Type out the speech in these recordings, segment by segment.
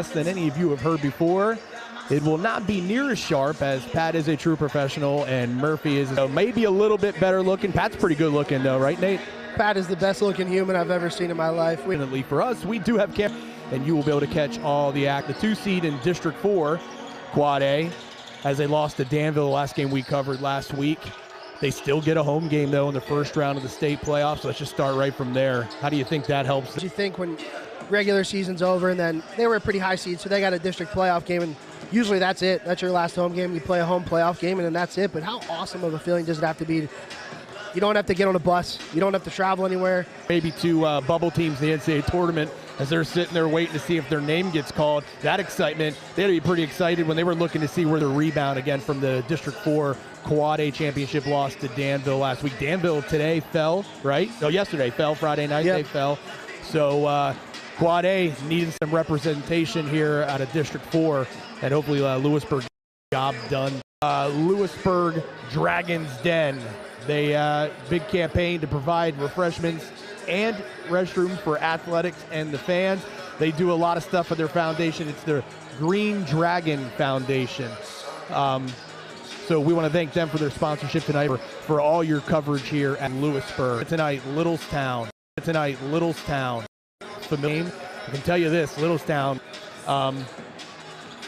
than any of you have heard before. It will not be near as sharp, as Pat is a true professional and Murphy is maybe a little bit better looking. Pat's pretty good looking though, right, Nate? Pat is the best looking human I've ever seen in my life. Fortunately for us, we do have Cam, and you will be able to catch all the act. The 2 seed in District 4, Quad A, as they lost to Danville the last game we covered last week. They still get a home game though in the first round of the state playoffs. So let's just start right from there. How do you think that helps? What do you think when regular season's over and then they were a pretty high seed, so they got a district playoff game, and usually that's it. That's your last home game. You play a home playoff game and then that's it. But how awesome of a feeling does it have to be? You don't have to get on a bus. You don't have to travel anywhere. Maybe two bubble teams in the NCAA tournament as they're sitting there waiting to see if their name gets called. That excitement, they had to be pretty excited when they were looking to see where the rebound again from the District 4 Quad A championship loss to Danville last week. Danville today fell, right? No, yesterday fell. Friday night they fell. So Quad A needed some representation here out of District 4, and hopefully Lewisburg job done. Lewisburg Dragons Den. They big campaign to provide refreshments and restrooms for athletics and the fans. They do a lot of stuff for their foundation. It's the Green Dragon Foundation. So we want to thank them for their sponsorship tonight, for all your coverage here at Lewisburg. Tonight, Littlestown. The name, I can tell you this, Littlestown.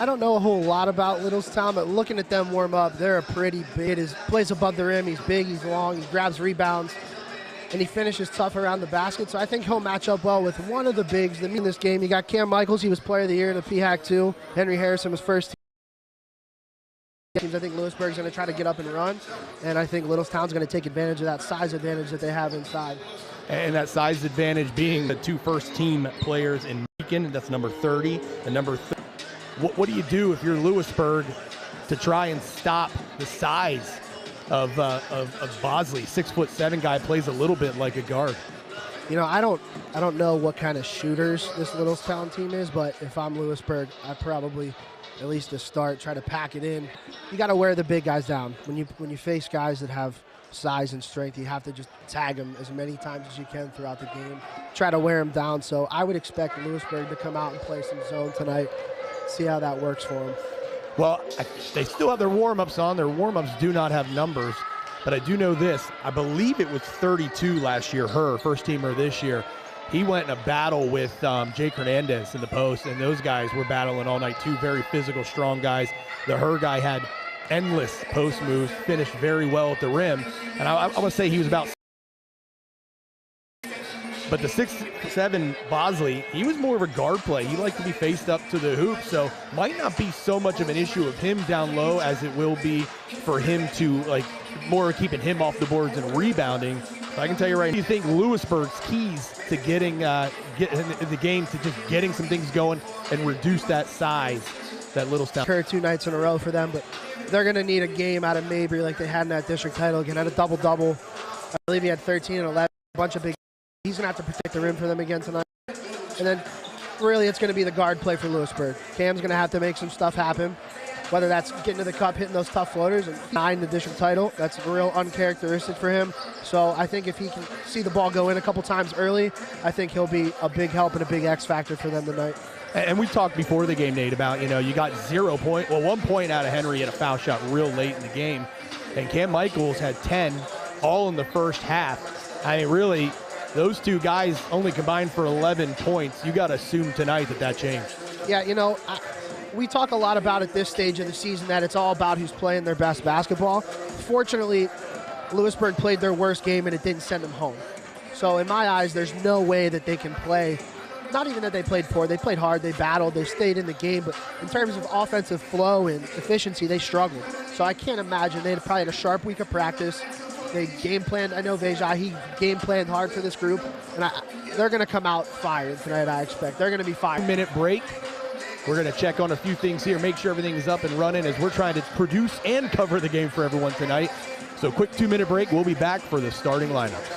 I don't know a whole lot about Littlestown, but looking at them warm up, they're a pretty big. He plays above the rim. He's big, he's long, he grabs rebounds, and he finishes tough around the basket. So I think he'll match up well with one of the bigs in this game. You got Cam Michaels, he was player of the year in the PHAC 2. Henry Harrison was first team. I think Lewisburg's going to try to get up and run, and I think Littlestown's going to take advantage of that size advantage that they have inside. And that size advantage being the 2 first-team players in Macon, that's number 30 and number 30. What do you do if you're Lewisburg to try and stop the size of Bosley? 6'7" guy, plays a little bit like a guard. You know, I don't know what kind of shooters this Littlestown team is, but if I'm Lewisburg, I probably, at least to start, try to pack it in. You got to wear the big guys down. When you face guys that have size and strength, you have to just tag them as many times as you can throughout the game. Try to wear them down. So I would expect Lewisburg to come out and play some zone tonight. See how that works for them. Well, they still have their warm-ups on. Their warm-ups do not have numbers, but I do know this. I believe it was 32 last year, first teamer this year. He went in a battle with Jake Hernandez in the post, and those guys were battling all night. 2 very physical, strong guys. The guy had endless post moves, finished very well at the rim, and I want to say he was about. But the 6'7" Bosley, he was more of a guard play. He liked to be faced up to the hoop, so might not be so much of an issue of him down low as it will be for him to, like, more keeping him off the boards and rebounding. But I can tell you right now, you think Lewisburg's keys to getting get in the game, to just getting some things going and reduce that size, that Littlestown. 2 nights in a row for them, but they're going to need a game out of Mabry like they had in that district title again. Had a double-double. I believe he had 13 and 11, a bunch of big. He's going to have to protect the rim for them again tonight. And then really it's going to be the guard play for Lewisburg. Cam's going to have to make some stuff happen, whether that's getting to the cup, hitting those tough floaters, and 9 the district title. That's real uncharacteristic for him. So I think if he can see the ball go in a couple times early, I think he'll be a big help and a big X factor for them tonight. And we talked before the game, Nate, about, you got 1 point out of Henry at a foul shot real late in the game. And Cam Michaels had 10 all in the first half. I mean, really, those 2 guys only combined for 11 points. You got to assume tonight that changed. Yeah, we talk a lot about at this stage of the season that it's all about who's playing their best basketball. Fortunately, Lewisburg played their worst game and it didn't send them home. So in my eyes, there's no way that they can play. Not even that they played poor. They played hard. They battled. They stayed in the game. But in terms of offensive flow and efficiency, they struggled. So I can't imagine. They probably had a sharp week of practice. They game planned. I know Veja, he game planned hard for this group. And they're going to come out fired tonight, I expect. They're going to be fired. 2-minute break. We're going to check on a few things here, make sure everything is up and running as we're trying to produce and cover the game for everyone tonight. So quick 2-minute break. We'll be back for the starting lineup.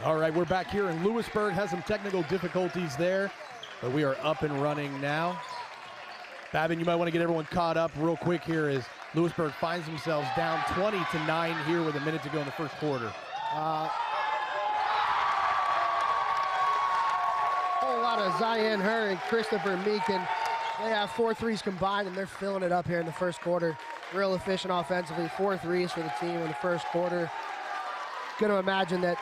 All right, we're back here in Lewisburg. Has some technical difficulties there, but we are up and running now. Babin, you might want to get everyone caught up real quick here as Lewisburg finds themselves down 20-9 here with a minute to go in the first quarter. Whole lot of Zion Her and Christopher Meekin. They have 4 threes combined, and they're filling it up here in the first quarter. Real efficient offensively. 4 threes for the team in the first quarter. Going to imagine that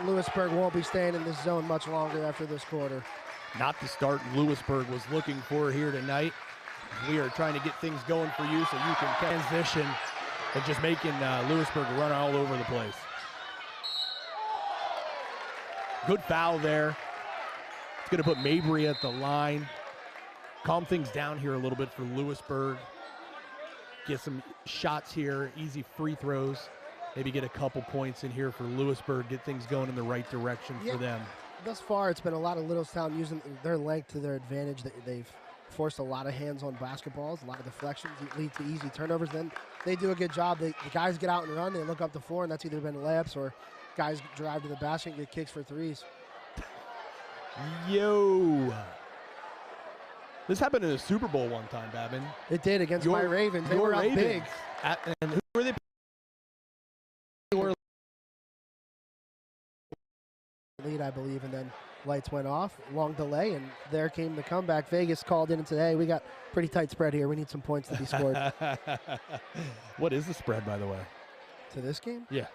Lewisburg won't be staying in this zone much longer after this quarter. Not the start Lewisburg was looking for here tonight. We are trying to get things going for you so you can transition and just making Lewisburg run all over the place. Good foul there. It's going to put Mabry at the line. Calm things down here a little bit for Lewisburg. Get some shots here, easy free throws. Maybe get a couple points in here for Lewisburg, get things going in the right direction for them. Thus far, it's been a lot of Littlestown using their length to their advantage. They've forced a lot of hands-on basketballs, a lot of deflections lead to easy turnovers. Then they do a good job. The guys get out and run. They look up the floor, and that's either been layups or guys drive to the basket and get kicks for threes. Yo. This happened in the Super Bowl one time, Babin. It did against my Ravens. They were up big. And who were they? Lead, I believe, and then lights went off. Long delay, and there came the comeback. Vegas called in and said, hey, we got pretty tight spread here. We need some points to be scored. What is the spread, by the way? To this game? Yeah.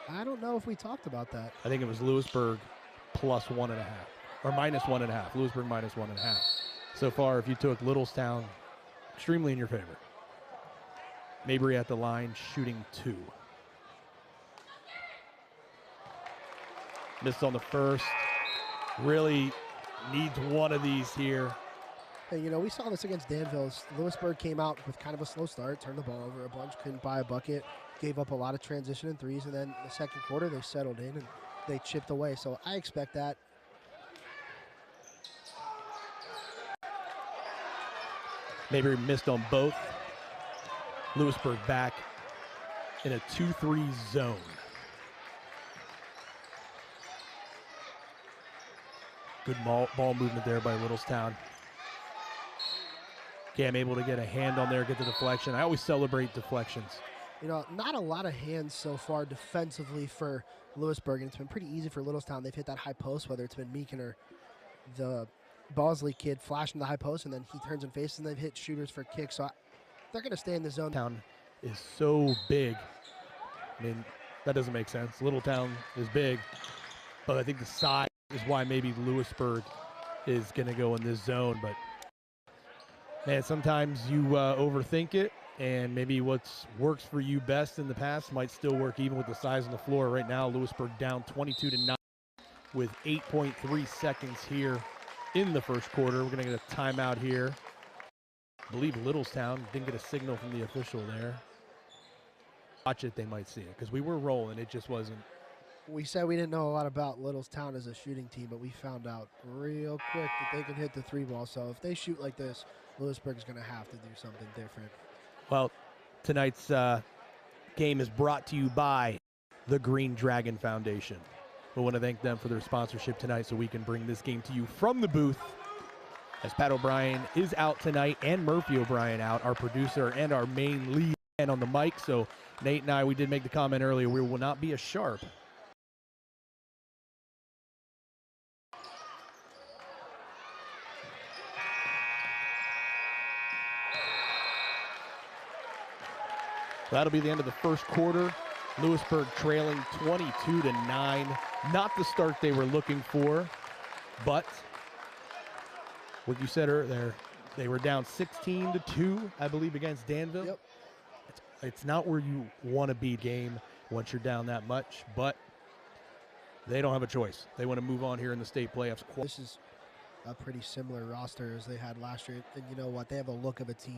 I don't know if we talked about that. I think it was Lewisburg plus 1.5 or minus 1.5. Lewisburg minus 1.5. So far, if you took Littlestown, extremely in your favor. Mabry at the line, shooting 2. Missed on the first. Really needs one of these here. Hey, you know, we saw this against Danville. Lewisburg came out with kind of a slow start, turned the ball over a bunch, couldn't buy a bucket, gave up a lot of transition and threes, and then the second quarter they settled in and they chipped away. So I expect that. Maybe missed on both. Lewisburg back in a 2-3 zone. Good ball movement there by Littlestown. Cam able to get a hand on there, get the deflection. I always celebrate deflections. You know, not a lot of hands so far defensively for Lewisburg, and it's been pretty easy for Littlestown. They've hit that high post, whether it's been Meekin or the Bosley kid flashing the high post, and then he turns and faces, and they've hit shooters for kicks. So They're going to stay in the zone. Town is so big. I mean, that doesn't make sense. Littlestown is big, but I think the size is why maybe Lewisburg is going to go in this zone. But, man, sometimes you overthink it, and maybe what's works for you best in the past might still work even with the size on the floor. Right now, Lewisburg down 22-9 with 8.3 seconds here in the first quarter. We're going to get a timeout here. I believe Littlestown didn't get a signal from the official there. Watch it, they might see it, because we were rolling. It just wasn't. We said we didn't know a lot about Littlestown as a shooting team, but we found out real quick that they can hit the 3-ball. So if they shoot like this, Lewisburg's going to have to do something different. Well, tonight's game is brought to you by the Green Dragon Foundation. We want to thank them for their sponsorship tonight so we can bring this game to you from the booth. As Pat O'Brien is out tonight and Murphy O'Brien out, our producer and our main lead man on the mic. So Nate and I, we did make the comment earlier, we will not be as sharp. That'll be the end of the first quarter. Lewisburg trailing 22-9. Not the start they were looking for, but what you said earlier, they were down 16-2, I believe, against Danville. Yep. It's not where you want to be game once you're down that much, but they don't have a choice. They want to move on here in the state playoffs. This is a pretty similar roster as they had last year. And you know what? They have a look of a team.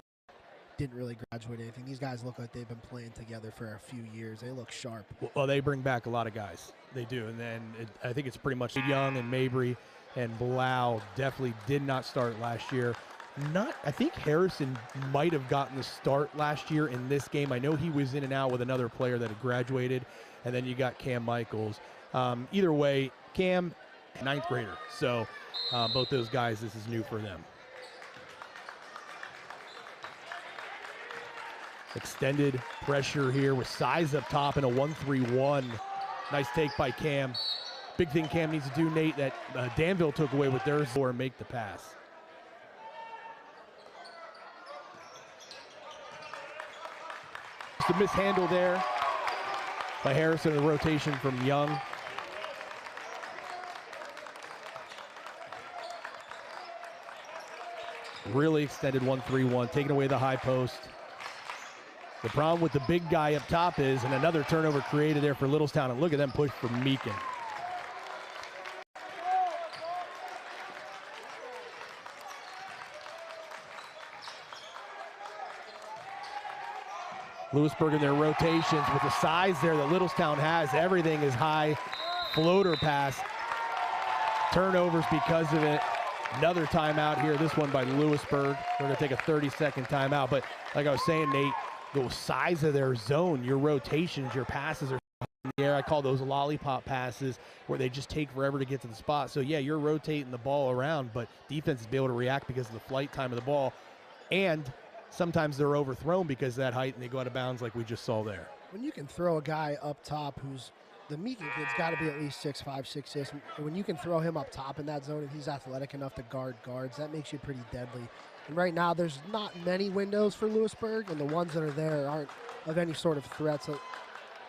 Didn't really graduate anything. These guys look like they've been playing together for a few years. They look sharp. Well, they bring back a lot of guys. They do. And then I think it's pretty much Young and Mabry and Blau definitely did not start last year. I think Harrison might have gotten the start last year in this game. I know he was in and out with another player that had graduated, and then you got Cam Michaels. Either way, Cam, ninth grader. So both those guys, this is new for them. Extended pressure here with size up top and a 1-3-1. Nice take by Cam. Big thing Cam needs to do, Nate, that Danville took away with their score and make the pass. Just a mishandle there by Harrison, the rotation from Young. Really extended 1-3-1, taking away the high post. The problem with the big guy up top is, and another turnover created there for Littlestown, and look at them push for Meekin. Lewisburg in their rotations with the size there that Littlestown has. Everything is high. Floater pass. Turnovers because of it. Another timeout here, this one by Lewisburg. We're going to take a 30-second timeout. But like I was saying, Nate, the size of their zone, your rotations, your passes are in the air. I call those lollipop passes where they just take forever to get to the spot. So, yeah, you're rotating the ball around, but defense is be able to react because of the flight time of the ball. And sometimes they're overthrown because of that height and they go out of bounds like we just saw there. When you can throw a guy up top who's the Meekin kid's got to be at least 6'5", 6'6". When you can throw him up top in that zone and he's athletic enough to guard guards, that makes you pretty deadly. And right now there's not many windows for Lewisburg, and the ones that are there aren't of any sort of threat. So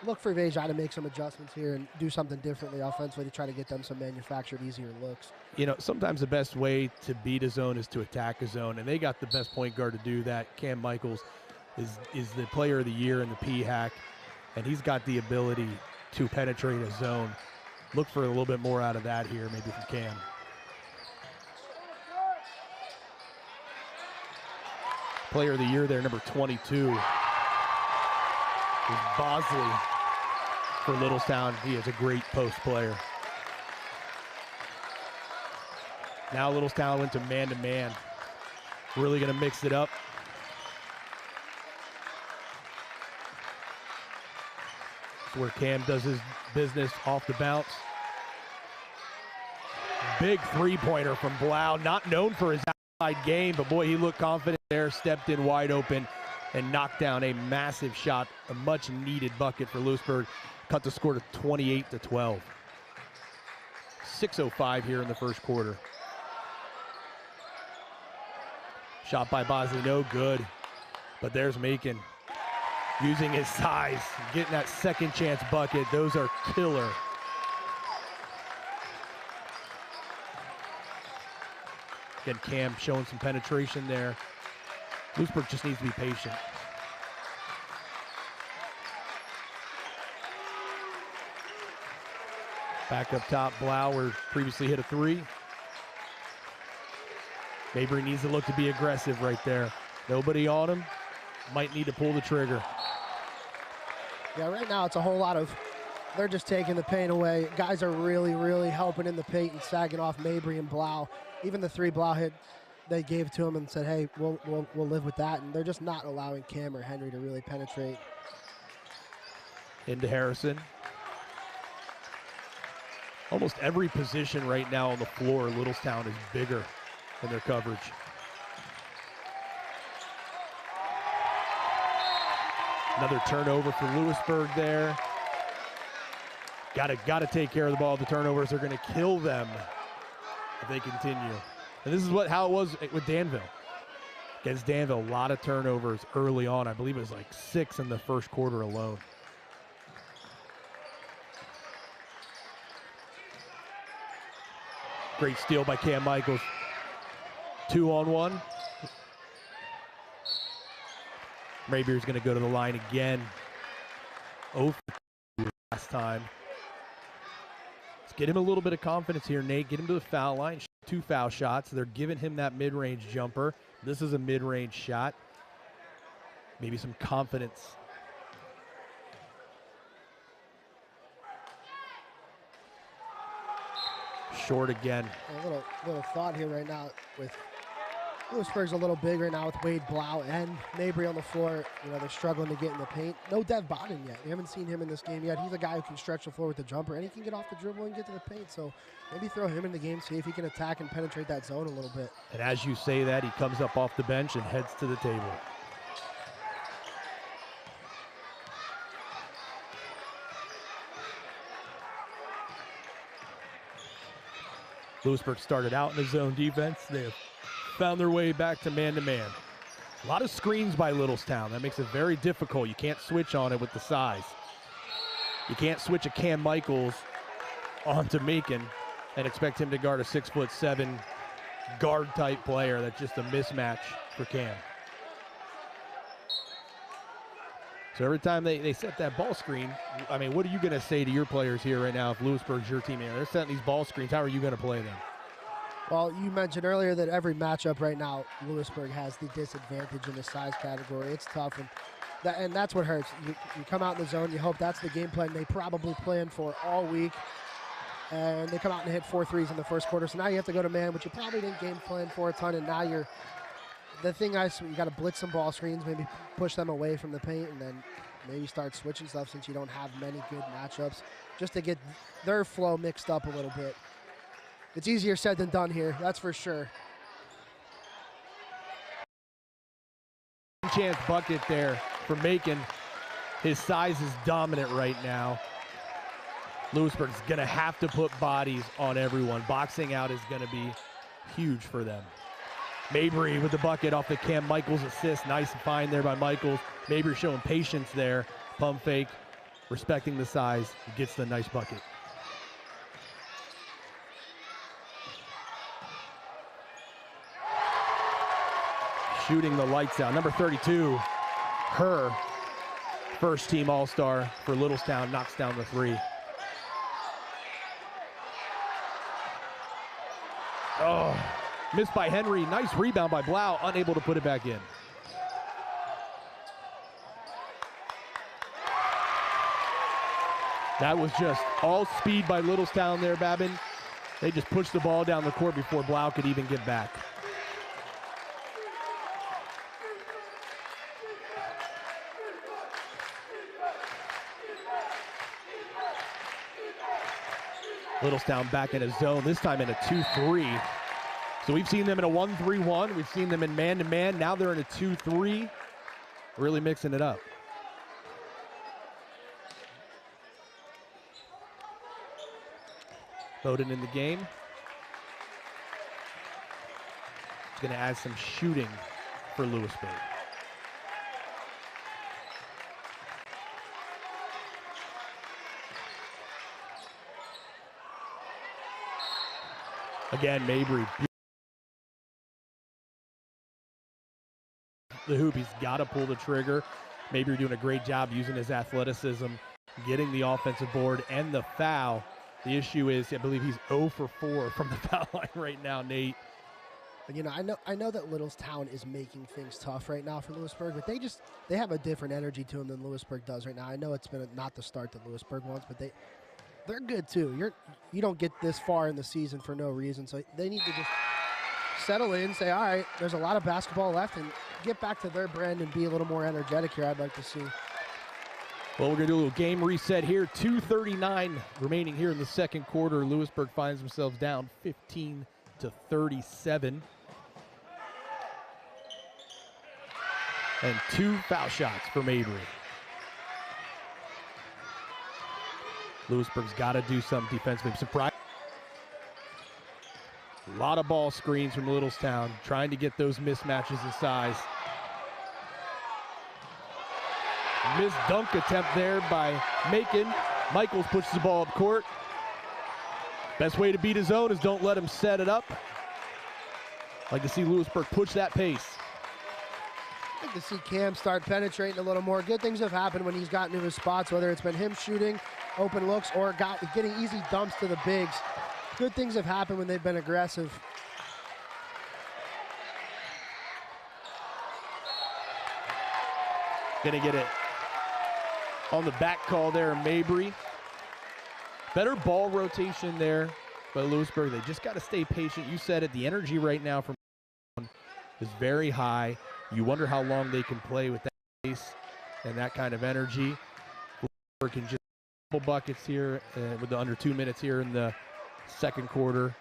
look for Vejai to make some adjustments here and do something differently offensively to try to get them some manufactured, easier looks. You know, sometimes the best way to beat a zone is to attack a zone, and they got the best point guard to do that. Cam Michaels is the player of the year in the PHAC, and he's got the ability to penetrate a zone. Look for a little bit more out of that here, maybe from Cam. Player of the year there, number 22, is Bosley for Littlestown. He is a great post player. Now Littlestown went to man-to-man. Really going to mix it up. Where Cam does his business off the bounce. Big three-pointer from Blau, not known for his outside game, but boy, he looked confident there, stepped in wide open, and knocked down a massive shot, a much-needed bucket for Lewisburg. Cut the score to 28-12. 6:05 here in the first quarter. Shot by Bosley, no good. But there's Macon using his size, getting that second chance bucket. Those are killer. Again, Cam showing some penetration there. Lewisburg just needs to be patient. Back up top, Blauer previously hit a three. Mabry needs to look to be aggressive right there. Nobody on him. Might need to pull the trigger. Yeah, right now it's a whole lot of, they're just taking the paint away. Guys are really, really helping in the paint and sagging off Mabry and Blau. Even the three Blau hit, they gave to him and said, hey, we'll live with that. And they're just not allowing Cam or Henry to really penetrate. Into Harrison. Almost every position right now on the floor, Littlestown is bigger in their coverage. Another turnover for Lewisburg there. Gotta take care of the ball. The turnovers are gonna kill them if they continue. And this is how it was with Danville. Against Danville, a lot of turnovers early on. I believe it was like 6 in the first quarter alone. Great steal by Cam Michaels. 2-on-1. Mabrier's going to go to the line again. 0 for last time. Let's get him a little bit of confidence here, Nate. Get him to the foul line. 2 foul shots. They're giving him that mid-range jumper. This is a mid-range shot. Maybe some confidence. Short again. A little thought here right now with Lewisburg's a little bigger now with Wade Blau and Mabry on the floor. You know, they're struggling to get in the paint. No Dev Bodden yet. We haven't seen him in this game yet. He's a guy who can stretch the floor with the jumper, and he can get off the dribble and get to the paint. So maybe throw him in the game, see if he can attack and penetrate that zone a little bit. And as you say that, he comes up off the bench and heads to the table. Lewisburg started out in the zone defense. They have found their way back to man-to-man. A lot of screens by Littlestown. That makes it very difficult. You can't switch on it with the size. You can't switch a Cam Michaels onto Macon and expect him to guard a 6'7" guard-type player. That's just a mismatch for Cam. So every time they set that ball screen, I mean, what are you going to say to your players here right now if Lewisburg's your team? They're setting these ball screens. How are you going to play them? Well, you mentioned earlier that every matchup right now, Lewisburg has the disadvantage in the size category. It's tough, and that's what hurts. You come out in the zone, you hope that's the game plan they probably planned for all week, and they come out and hit 4 threes in the first quarter. So now you have to go to man, which you probably didn't game plan for a ton, and now you got to blitz some ball screens, maybe push them away from the paint, and then maybe start switching stuff since you don't have many good matchups, just to get their flow mixed up a little bit. It's easier said than done here, that's for sure. Chance bucket there for Macon. His size is dominant right now. Lewisburg's going to have to put bodies on everyone. Boxing out is going to be huge for them. Mabry with the bucket off the Cam Michaels assist. Nice find there by Michaels. Mabry showing patience there. Pump fake, respecting the size. Gets the nice bucket. Shooting the lights out. Number 32, her first team All-Star for Littlestown, knocks down the 3. Oh, missed by Henry. Nice rebound by Blau, unable to put it back in. That was just all speed by Littlestown there, Babin. They just pushed the ball down the court before Blau could even get back. Littlestown back in a zone, this time in a 2-3. So we've seen them in a 1-3-1. We've seen them in man-to-man. Now they're in a 2-3. Really mixing it up. Bowden in the game. He's going to add some shooting for Lewisburg. Again, Mabry. The hoop, he's got to pull the trigger. Mabry doing a great job using his athleticism, getting the offensive board and the foul. The issue is, I believe he's 0 for 4 from the foul line right now, Nate. You know, I know that Littlestown is making things tough right now for Lewisburg, but they have a different energy to them than Lewisburg does right now. I know it's been not the start that Lewisburg wants, but they're good too. You don't get this far in the season for no reason, so they need to just settle in, say, all right, there's a lot of basketball left, and get back to their brand and be a little more energetic here, I'd like to see. Well, we're going to do a little game reset here. 2:39 remaining here in the second quarter. Lewisburg finds themselves down 15-37. And 2 foul shots for Mabry. Lewisburg's got to do something defensively. Surprise. A lot of ball screens from Littlestown, trying to get those mismatches in size. Missed dunk attempt there by Macon. Michaels pushes the ball up court. Best way to beat his own is don't let him set it up. Like to see Lewisburg push that pace. I'd like to see Cam start penetrating a little more. Good things have happened when he's gotten into his spots, whether it's been him shooting open looks or getting easy dumps to the bigs. Good things have happened when they've been aggressive. Gonna get it on the back call there, Mabry. Better ball rotation there by Lewisburg. They just got to stay patient. You said it, the energy right now from is very high. You wonder how long they can play with that pace and that kind of energy. Lewisburg can just couple buckets here with the under 2 minutes here in the second quarter.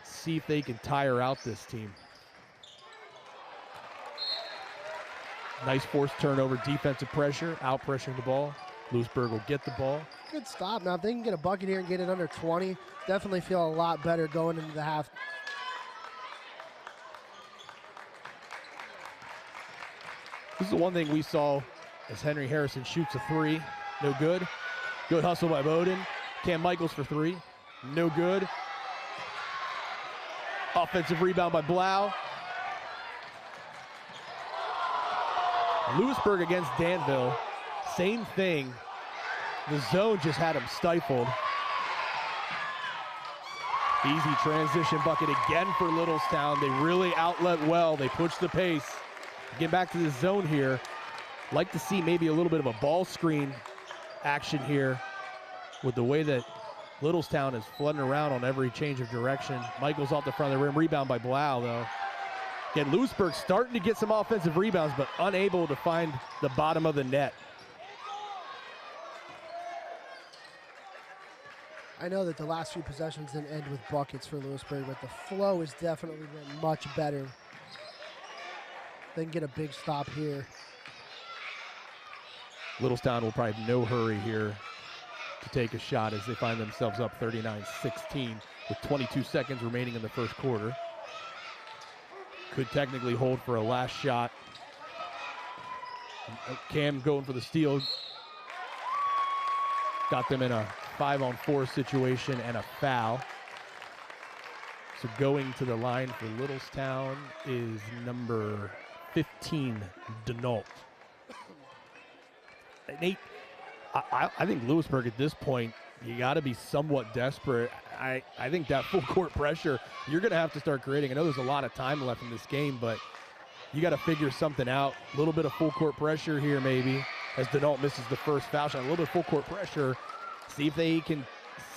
See if they can tire out this team. Nice forced turnover, defensive pressure, out pressuring the ball. Lewisburg will get the ball. Good stop. Now, if they can get a bucket here and get it under 20, definitely feel a lot better going into the half. This is the one thing we saw as Henry Harrison shoots a 3. No good. Good hustle by Bowden. Cam Michaels for 3. No good. Offensive rebound by Blau. Lewisburg against Danville. Same thing. The zone just had him stifled. Easy transition bucket again for Littlestown. They really outlet well. They push the pace. Get back to the zone here. Like to see maybe a little bit of a ball screen action here with the way that Littlestown is flooding around on every change of direction. Michaels off the front of the rim. Rebound by Blau, though. Again, Lewisburg starting to get some offensive rebounds, but unable to find the bottom of the net. I know that the last few possessions didn't end with buckets for Lewisburg, but the flow has definitely been much better. They can get a big stop here. Littlestown will probably have no hurry here to take a shot as they find themselves up 39-16 with 22 seconds remaining in the first quarter. Could technically hold for a last shot. Cam going for the steal. Got them in a 5-on-4 situation and a foul. So going to the line for Littlestown is number 15, Denault. Nate, I think Lewisburg at this point, you got to be somewhat desperate. I think that full court pressure, you're going to have to start creating. I know there's a lot of time left in this game, but you got to figure something out. A little bit of full court pressure here maybe as Denault misses the first foul shot. A little bit of full court pressure. See if they can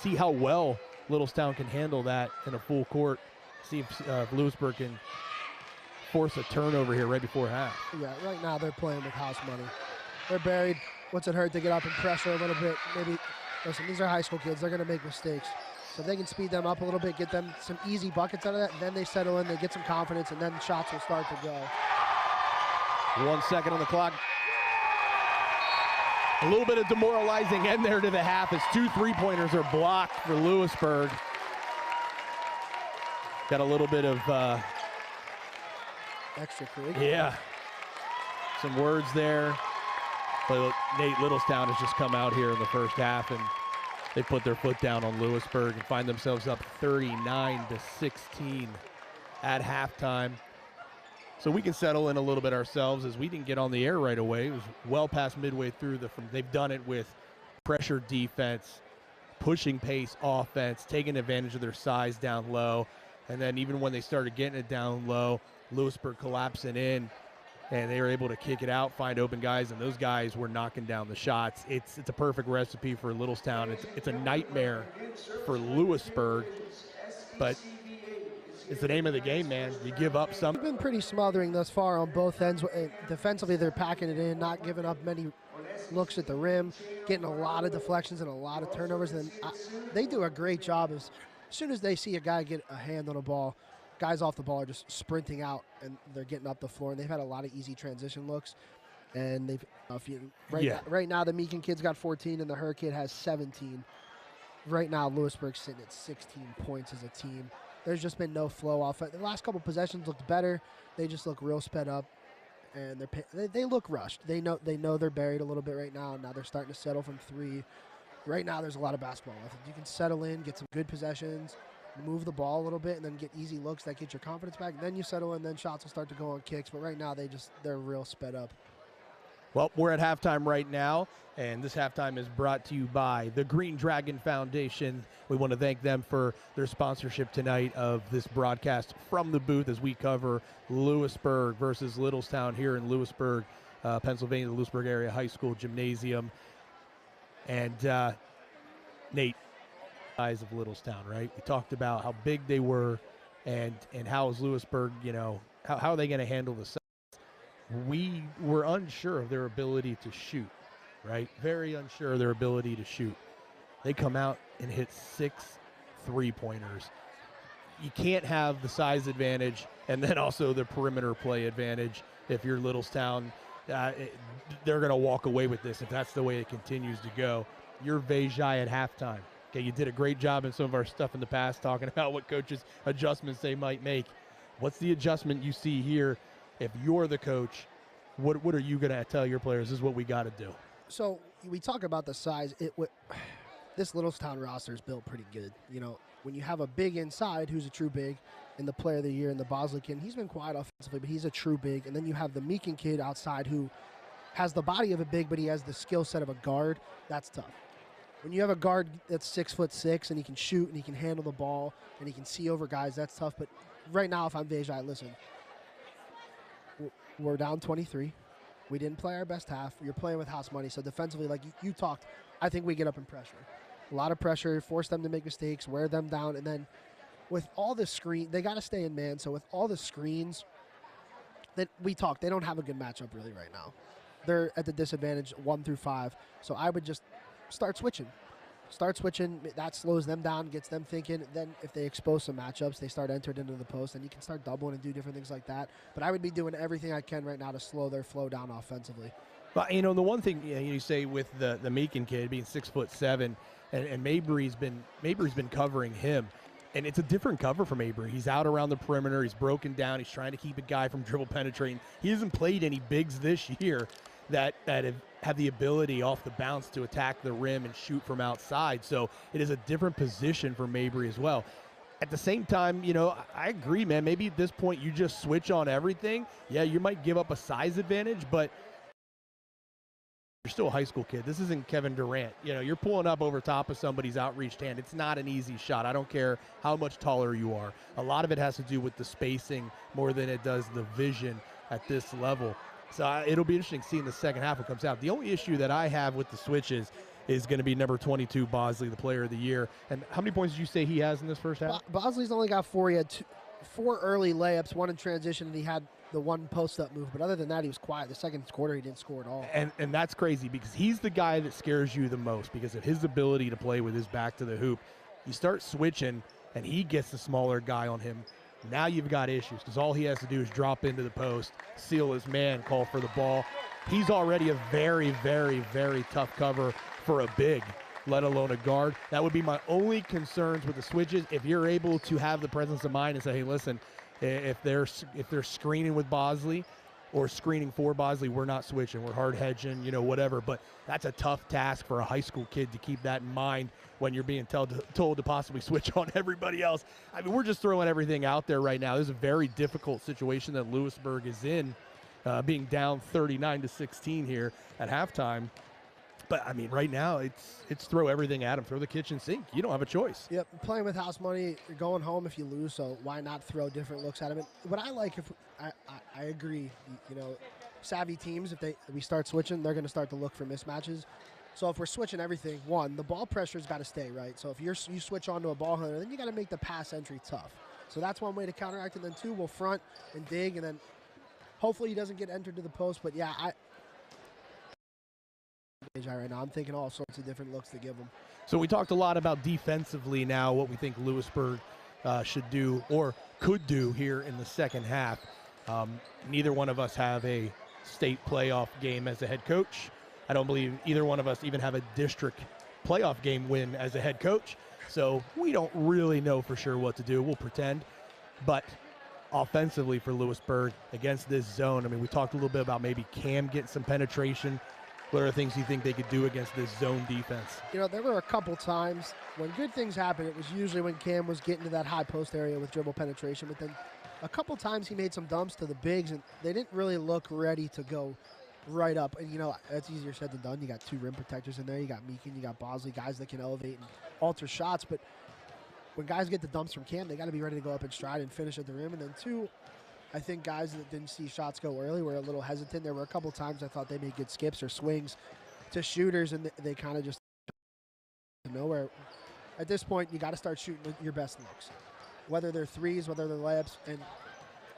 see how well Littlestown can handle that in a full court. See if Lewisburg can force a turnover here right before half. Yeah, right now they're playing with house money. They're buried. What's it hurt to get up and pressure a little bit? Maybe, listen, these are high school kids. They're going to make mistakes. So if they can speed them up a little bit, get them some easy buckets out of that, and then they settle in, they get some confidence, and then shots will start to go. 1 second on the clock. A little bit of demoralizing end there to the half as 2 3-pointers are blocked for Lewisburg. Got a little bit of extracurricular. Yeah, some words there. But Nate, Littlestown has just come out here in the first half and they put their foot down on Lewisburg and find themselves up 39-16 at halftime. So we can settle in a little bit ourselves as we didn't get on the air right away. It was well past midway through they've done it with pressure defense, pushing pace offense, taking advantage of their size down low. And then even when they started getting it down low, Lewisburg collapsing in, and they were able to kick it out, find open guys, and those guys were knocking down the shots. It's a perfect recipe for Littlestown. It's a nightmare for Lewisburg, but it's the name of the game, man. You give up some. They've been pretty smothering thus far on both ends. Defensively, they're packing it in, not giving up many looks at the rim, getting a lot of deflections and a lot of turnovers. And they do a great job as soon as they see a guy get a hand on a ball, guys off the ball are just sprinting out and they're getting up the floor. And they've had a lot of easy transition looks. And they've right now the Meekin kid's got 14 and the Her kid has 17. Right now Lewisburg's sitting at 16 points as a team. There's just been no flow off it. The last couple possessions looked better. They just look real sped up, and they look rushed. They know they're buried a little bit right now. Now they're starting to settle from three. Right now there's a lot of basketball left. You can settle in, get some good possessions, move the ball a little bit, and then get easy looks that get your confidence back. Then you settle in, then shots will start to go on kicks. But right now they're real sped up. Well, we're at halftime right now, and this halftime is brought to you by the Green Dragon Foundation. We want to thank them for their sponsorship tonight of this broadcast from the booth as we cover Lewisburg versus Littlestown here in Lewisburg, Pennsylvania, the Lewisburg Area High School Gymnasium. And Nate, size of Littlestown, right? We talked about how big they were and how is Lewisburg, how are they going to handle the size? We were unsure of their ability to shoot, right? Very unsure of their ability to shoot. They come out and hit 6 3-pointers. You can't have the size advantage and then also the perimeter play advantage if you're Littlestown. They're going to walk away with this if that's the way it continues to go. You're Vijay at halftime. Okay, you did a great job in some of our stuff in the past talking about what coaches' adjustments they might make. What's the adjustment you see here? If you're the coach, what are you going to tell your players? This is what we got to do. So we talk about the size. This Littlestown roster is built pretty good. When you have a big inside who's a true big, and the player of the year and the Bosley kid, he's been quiet offensively, but he's a true big. And then you have the Meekin kid outside who has the body of a big, but he has the skill set of a guard. That's tough. When you have a guard that's 6'6" and he can shoot and he can handle the ball and he can see over guys, that's tough. But right now, if I'm Vijay, listen. We're down 23. We didn't play our best half. You're playing with house money. So defensively, like you talked, I think we get up in pressure. A lot of pressure, force them to make mistakes, wear them down. And then with all the screen, they got to stay in man. So with all the screens that we talked, they don't have a good matchup really right now. They're at the disadvantage 1 through 5. So I would just start switching. That slows them down, gets them thinking. Then if they expose some matchups, they start entering into the post, and you can start doubling and do different things like that. But I would be doing everything I can right now to slow their flow down offensively. Well, the one thing you say with the Meekin kid being 6'7", and Mabry's been covering him, and it's a different cover for Mabry. He's out around the perimeter. He's broken down. He's trying to keep a guy from dribble penetrating. He hasn't played any bigs this year that have the ability off the bounce to attack the rim and shoot from outside. So it is a different position for Mabry as well. At the same time, I agree, man. Maybe at this point you just switch on everything. Yeah, you might give up a size advantage, but you're still a high school kid. This isn't Kevin Durant. You're pulling up over top of somebody's outreached hand. It's not an easy shot. I don't care how much taller you are. A lot of it has to do with the spacing more than it does the vision at this level. So it'll be interesting seeing the second half what comes out. The only issue that I have with the switches is going to be number 22, Bosley, the player of the year. And how many points did you say he has in this first half? Bosley's only got 4. He had 4 early layups, 1 in transition, and he had the 1 post-up move. But other than that, he was quiet. The second quarter, he didn't score at all. And that's crazy because he's the guy that scares you the most because of his ability to play with his back to the hoop. You start switching, and he gets the smaller guy on him. Now you've got issues because all he has to do is drop into the post, seal his man, call for the ball. He's already a very, very, very tough cover for a big, let alone a guard. That would be my only concerns with the switches. If you're able to have the presence of mind and say, hey, listen, if they're screening with Bosley, or screening for Bosley, we're not switching. We're hard hedging, whatever. But that's a tough task for a high school kid to keep that in mind when you're being told to possibly switch on everybody else. I mean, we're just throwing everything out there right now. This is a very difficult situation that Lewisburg is in, being down 39-16 here at halftime. But, I mean, right now, it's throw everything at them. Throw the kitchen sink. You don't have a choice. Yep, playing with house money, you're going home if you lose, so why not throw different looks at them? And what I like, I agree, savvy teams, if we start switching, they're going to start to look for mismatches. So if we're switching everything, one, the ball pressure's got to stay, right? So if you switch onto a ball hunter, then you got to make the pass entry tough. So that's one way to counteract, and then two, we'll front and dig, and then hopefully he doesn't get entered to the post. But, yeah, right now, I'm thinking all sorts of different looks to give them. So we talked a lot about defensively now, what we think Lewisburg should do or could do here in the second half. Neither one of us have a state playoff game as a head coach. I don't believe either one of us even have a district playoff game win as a head coach. So we don't really know for sure what to do. We'll pretend. But offensively for Lewisburg against this zone, I mean, we talked a little bit about maybe Cam getting some penetration. What are things you think they could do against this zone defense? There were a couple times when good things happened. It was usually when Cam was getting to that high post area with dribble penetration. But then a couple times he made some dumps to the bigs, and they didn't really look ready to go right up. And, that's easier said than done. You got two rim protectors in there. You got Meekin, you got Bosley, guys that can elevate and alter shots. But when guys get the dumps from Cam, they got to be ready to go up in stride and finish at the rim. And then two, I think guys that didn't see shots go early were a little hesitant. There were a couple times I thought they made good skips or swings to shooters, and they kind of just nowhere. At this point, you got to start shooting your best looks, whether they're threes, whether they're layups. And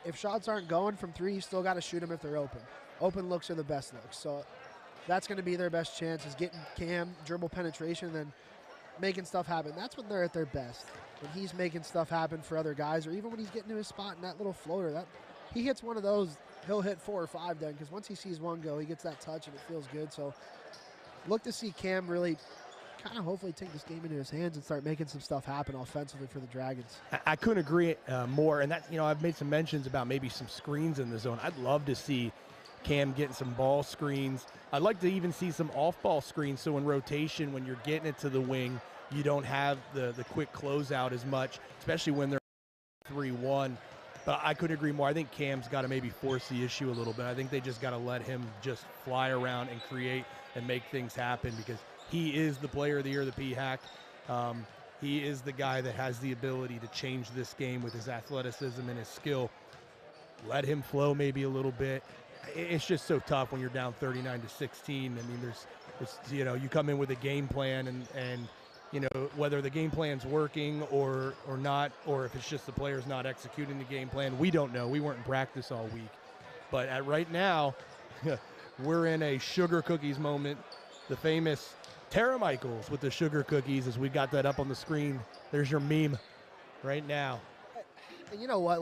if shots aren't going from three, you still got to shoot them if they're open. Open looks are the best looks. So that's going to be their best chance, is getting Cam dribble penetration and then making stuff happen. That's when they're at their best. When he's making stuff happen for other guys, or even when he's getting to his spot in that little floater, that he hits one of those, he'll hit 4 or 5 then, because once he sees one go, he gets that touch and it feels good. So look to see Cam really kind of hopefully take this game into his hands and start making some stuff happen offensively for the Dragons. I couldn't agree more. And that, I've made some mentions about maybe some screens in the zone. I'd love to see Cam getting some ball screens. I'd like to even see some off-ball screens, so in rotation, when you're getting it to the wing, you don't have the quick closeout as much, especially when they're 3-1. But I couldn't agree more. I think Cam's got to maybe force the issue a little bit. I think they just got to let him just fly around and create and make things happen, because he is the player of the year, the PHAC. He is the guy that has the ability to change this game with his athleticism and his skill. Let him flow maybe a little bit. It's just so tough when you're down 39-16. I mean, you come in with a game plan, and whether the game plan's working or not, or if it's just the players not executing the game plan, we don't know. We weren't in practice all week. But right now, we're in a sugar cookies moment. The famous Tara Michaels with the sugar cookies, as we got that up on the screen. There's your meme right now. And you know what?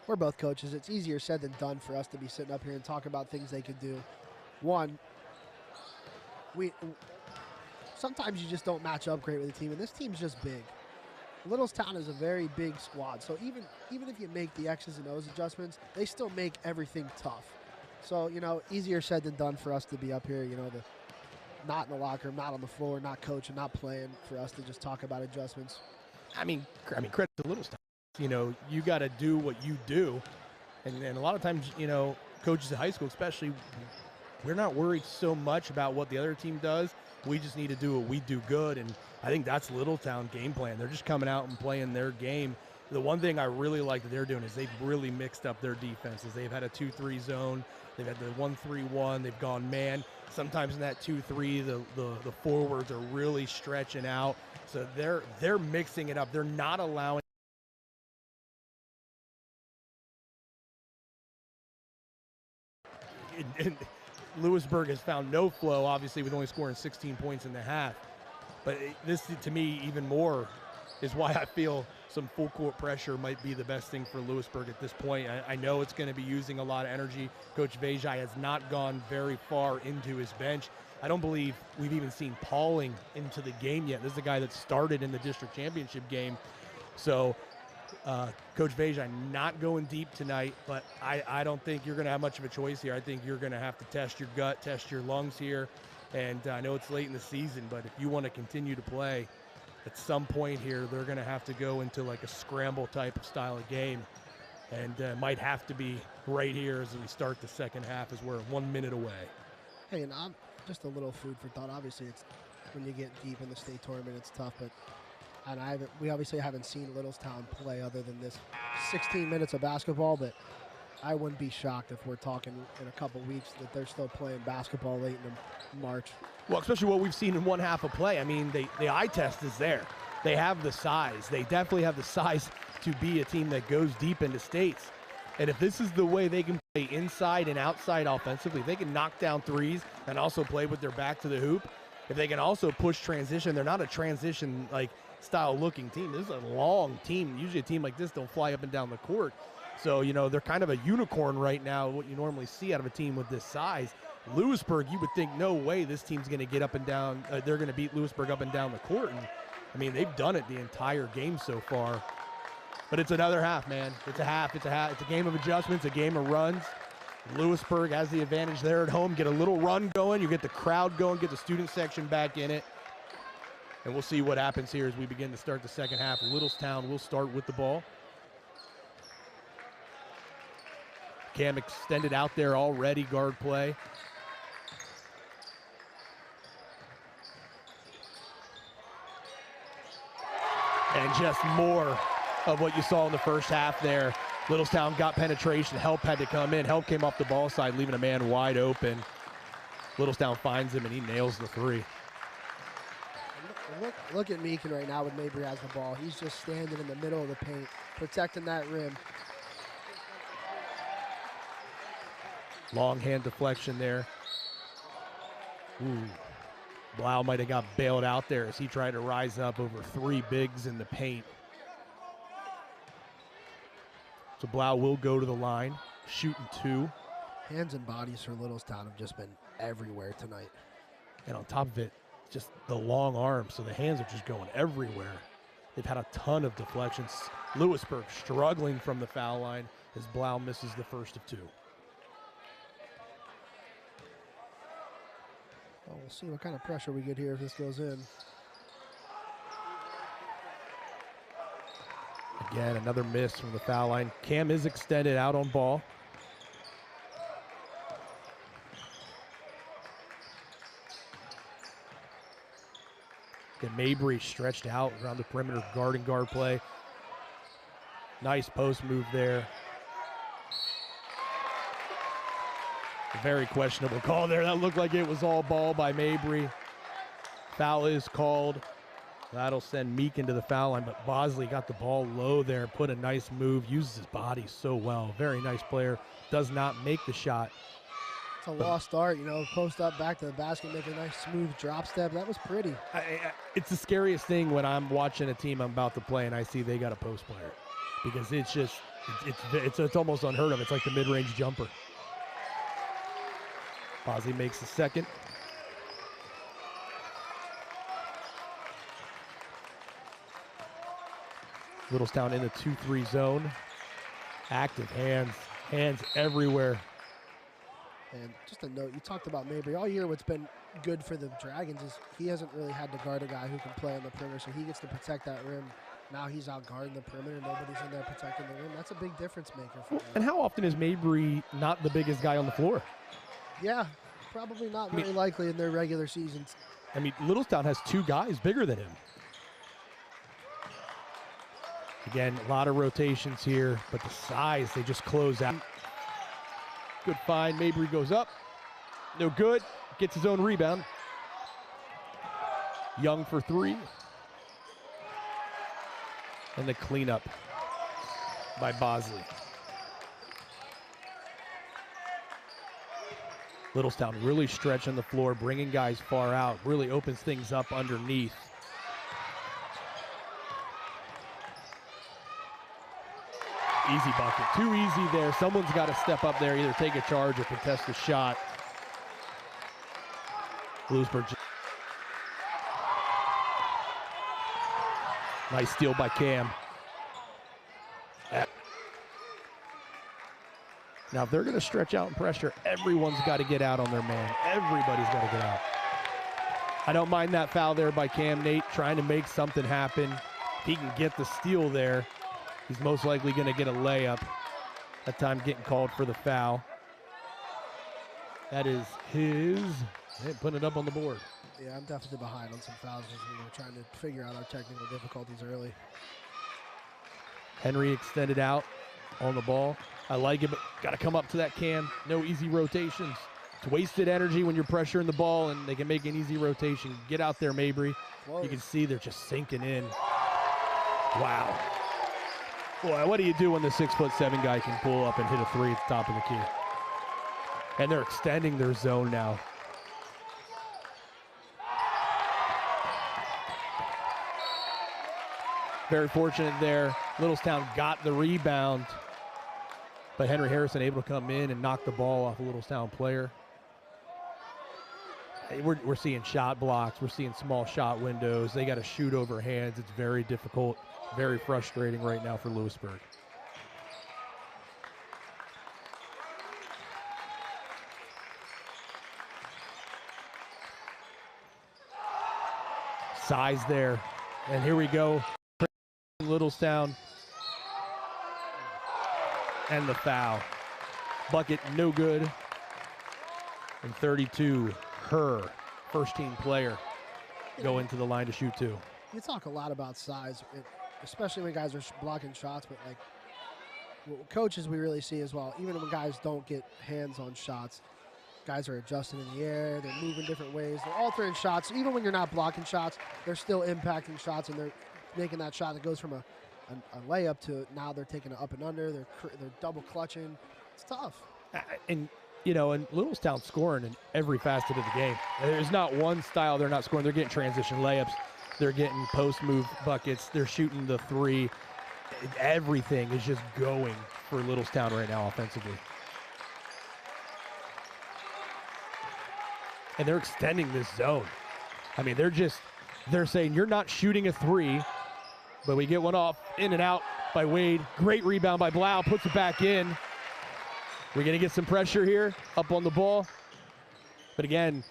We're both coaches. It's easier said than done for us to be sitting up here and talk about things they could do. One, sometimes you just don't match up great with a team, and this team's just big. Littlestown is a very big squad, so even if you make the X's and O's adjustments, they still make everything tough. So, easier said than done for us to be up here, not in the locker room, not on the floor, not coaching, not playing, for us to just talk about adjustments. I mean, credit to Littlestown. You got to do what you do, and a lot of times, coaches at high school especially, we're not worried so much about what the other team does. We just need to do what we do good, and I think that's Littlestown game plan. They're just coming out and playing their game. The one thing I really like that they're doing is they've really mixed up their defenses. They've had a 2-3 zone. They've had the 1-3-1. They've gone man. Sometimes in that 2-3, the forwards are really stretching out. So they're mixing it up. They're not allowing and Lewisburg has found no flow, obviously, with only scoring 16 points in the half. But this, to me, even more is why I feel some full court pressure might be the best thing for Lewisburg at this point. I know it's going to be using a lot of energy. Coach Vejai has not gone very far into his bench. I don't believe we've even seen Pauling into the game yet. This is a guy that started in the district championship game. So Coach Vage, I'm not going deep tonight, but I don't think you're going to have much of a choice here. I think you're going to have to test your gut, test your lungs here. And I know it's late in the season, but if you want to continue to play, at some point here, they're going to have to go into like a scramble type of style of game. And might have to be right here as we start the second half, as we're 1 minute away. Hey, and I'm just a little food for thought. Obviously, it's when you get deep in the state tournament, it's tough, but we obviously haven't seen Littlestown play other than this 16 minutes of basketball, but I wouldn't be shocked if we're talking in a couple weeks that they're still playing basketball late in March. Well, especially what we've seen in one half of play. I mean, the eye test is there. They have the size. They definitely have the size to be a team that goes deep into states. And if this is the way they can play inside and outside offensively, they can knock down threes and also play with their back to the hoop. If they can also push transition, they're not a transition like style looking team. This is a long team. Usually a team like this don't fly up and down the court. So, you know, they're kind of a unicorn right now, what you normally see out of a team with this size. Lewisburg, you would think, no way this team's going to get up and down. They're going to beat Lewisburg up and down the court. And, I mean, they've done it the entire game so far. But it's another half, man. It's a half. It's a game of adjustments, a game of runs. Lewisburg has the advantage there at home. Get a little run going. You get the crowd going, get the student section back in it. And we'll see what happens here as we begin to start the second half. Littlestown will start with the ball. Cam extended out there already, guard play. And just more of what you saw in the first half there. Littlestown got penetration. Help had to come in. Help came off the ball side, leaving a man wide open. Littlestown finds him, and he nails the three. Look at Meekin right now when Mabry has the ball. He's just standing in the middle of the paint, protecting that rim. Long hand deflection there. Ooh. Blau might have got bailed out there as he tried to rise up over three bigs in the paint. So Blau will go to the line, shooting two. Hands and bodies for Littlestown have just been everywhere tonight. And on top of it, just the long arms, so the hands are just going everywhere. They've had a ton of deflections. Lewisburg struggling from the foul line as Blau misses the first of two. Well, we'll see what kind of pressure we get here if this goes in. Again, another miss from the foul line. Cam is extended out on ball. Again, Mabry stretched out around the perimeter, guard play. Nice post move there. A very questionable call there. That looked like it was all ball by Mabry. Foul is called. That'll send Meek into the foul line, but Bosley got the ball low there, put a nice move, uses his body so well. Very nice player. Does not make the shot. It's a lost start, you know, post up back to the basket, make a nice smooth drop step. That was pretty. It's the scariest thing when I'm watching a team I'm about to play and I see they got a post player, because it's just, it's almost unheard of. It's like the mid-range jumper. Bosley makes the second. Littlestown in the 2-3 zone. Active hands everywhere. And just a note, you talked about Mabry. All year what's been good for the Dragons is he hasn't really had to guard a guy who can play on the perimeter, so he gets to protect that rim. Now he's out guarding the perimeter. Nobody's in there protecting the rim. That's a big difference maker for them. And how often is Mabry not the biggest guy on the floor? Yeah, probably not very likely in their regular seasons. I mean, Littlestown has two guys bigger than him. Again, a lot of rotations here, but the size, they just close out. Good find. Mabry goes up. No good. Gets his own rebound. Young for three. And the cleanup by Bosley. Littlestown really stretching the floor, bringing guys far out. Really opens things up underneath. Easy bucket. Too easy there. Someone's got to step up there, either take a charge or contest the shot. Lewisburg. Nice steal by Cam. Now, if they're going to stretch out and pressure, everyone's got to get out on their man. Everybody's got to get out. I don't mind that foul there by Cam Nate, trying to make something happen. If he can get the steal there, he's most likely going to get a layup. That time getting called for the foul. That is his. Putting it up on the board. Yeah, I'm definitely behind on some fouls. We're trying to figure out our technical difficulties early. Henry extended out on the ball. I like it, but got to come up to that Cam. No easy rotations. It's wasted energy when you're pressuring the ball, and they can make an easy rotation. Get out there, Mabry. Close. You can see they're just sinking in. Wow. Boy, what do you do when the 6'7" guy can pull up and hit a three at the top of the key? And they're extending their zone now. Very fortunate there. Littlestown got the rebound, but Henry Harrison able to come in and knock the ball off a Littlestown player. We're seeing shot blocks. We're seeing small shot windows. They got to shoot over hands. It's very difficult, very frustrating right now for Lewisburg. Size there. And here we go. Littlestown. And the foul. Bucket no good. And 32, her first team player, go into the line to shoot two. You talk a lot about size, especially when guys are blocking shots, but like what coaches we really see as well, even when guys don't get hands on shots, guys are adjusting in the air, they're moving different ways, they're altering shots. Even when you're not blocking shots, they're still impacting shots, and they're making that shot that goes from a layup to now they're taking it up and under, they're double clutching. It's tough. And you know, and Littlestown scoring in every facet of the game. There's not one style they're not scoring. They're getting transition layups. They're getting post move buckets. They're shooting the three. Everything is just going for Littlestown right now offensively. And they're extending this zone. I mean, they're saying you're not shooting a three, but we get one off, in and out by Wade. Great rebound by Blau, puts it back in. We're going to get some pressure here, up on the ball. But again,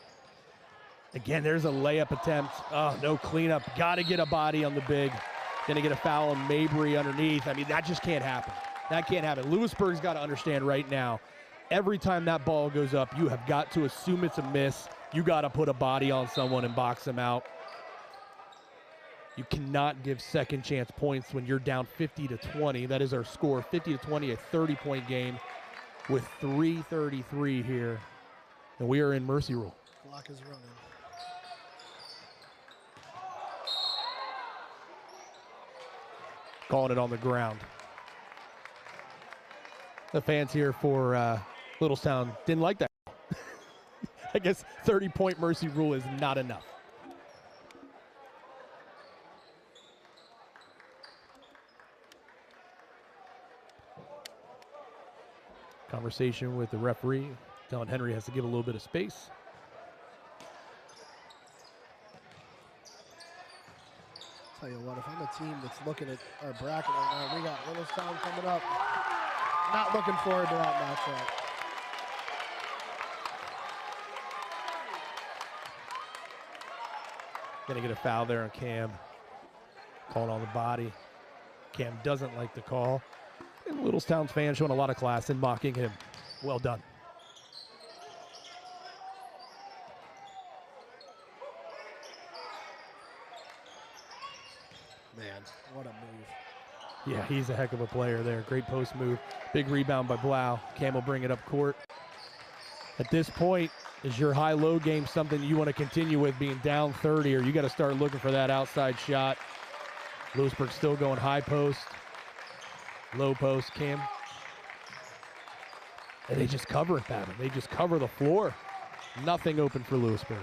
there's a layup attempt. Oh, no cleanup. Got to get a body on the big. Going to get a foul on Mabry underneath. I mean, that just can't happen. That can't happen. Lewisburg's got to understand right now, every time that ball goes up, you have got to assume it's a miss. You got to put a body on someone and box them out. You cannot give second chance points when you're down 50-20. That is our score, 50-20, a 30-point game. With 3:33 here, and we are in mercy rule. Clock is running. Calling it on the ground. The fans here for Littlestown didn't like that. I guess 30-point mercy rule is not enough. Conversation with the referee, telling Henry has to give a little bit of space. Tell you what, if I'm a team that's looking at our bracket right now, we got Littlestown coming up. Not looking forward to that matchup. Gonna get a foul there on Cam. Calling on the body. Cam doesn't like the call. And Littlestown's fans showing a lot of class and mocking him. Well done. Man, what a move. Yeah, he's a heck of a player there. Great post move. Big rebound by Blau. Cam will bring it up court. At this point, is your high-low game something you want to continue with, being down 30, or you got to start looking for that outside shot? Lewisburg still going high post. Low post, Cam. And they just cover it, Babin. They just cover the floor. Nothing open for Lewisburg.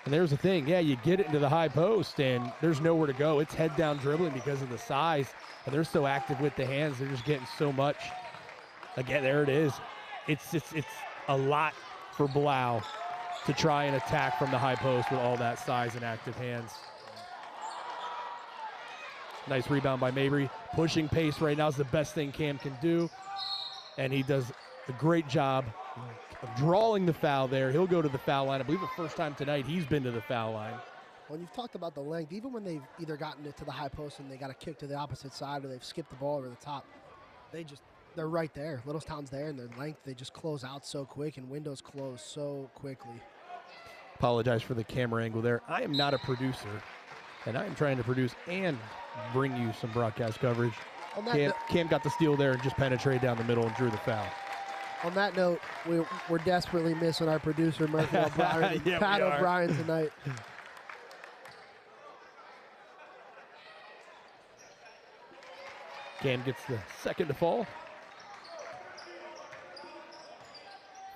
And there's the thing. Yeah, you get it into the high post, and there's nowhere to go. It's head-down dribbling because of the size. And they're so active with the hands. They're just getting so much. Again, there it is. It's a lot for Blau to try and attack from the high post with all that size and active hands. Nice rebound by Mabry. Pushing pace right now is the best thing Cam can do. And he does a great job of drawing the foul there. He'll go to the foul line. I believe the first time tonight he's been to the foul line. When you've talked about the length, even when they've either gotten it to the high post and they got a kick to the opposite side or they've skipped the ball over the top, they're right there. Littlestown's there, and their length, they just close out so quick, and windows close so quickly. Apologize for the camera angle there. I am not a producer, and I am trying to produce and bring you some broadcast coverage. Cam got the steal there and just penetrated down the middle and drew the foul. On that note, we're desperately missing our producer, Murphy O'Brien, yeah, Pat O'Brien tonight. Cam gets the second to fall.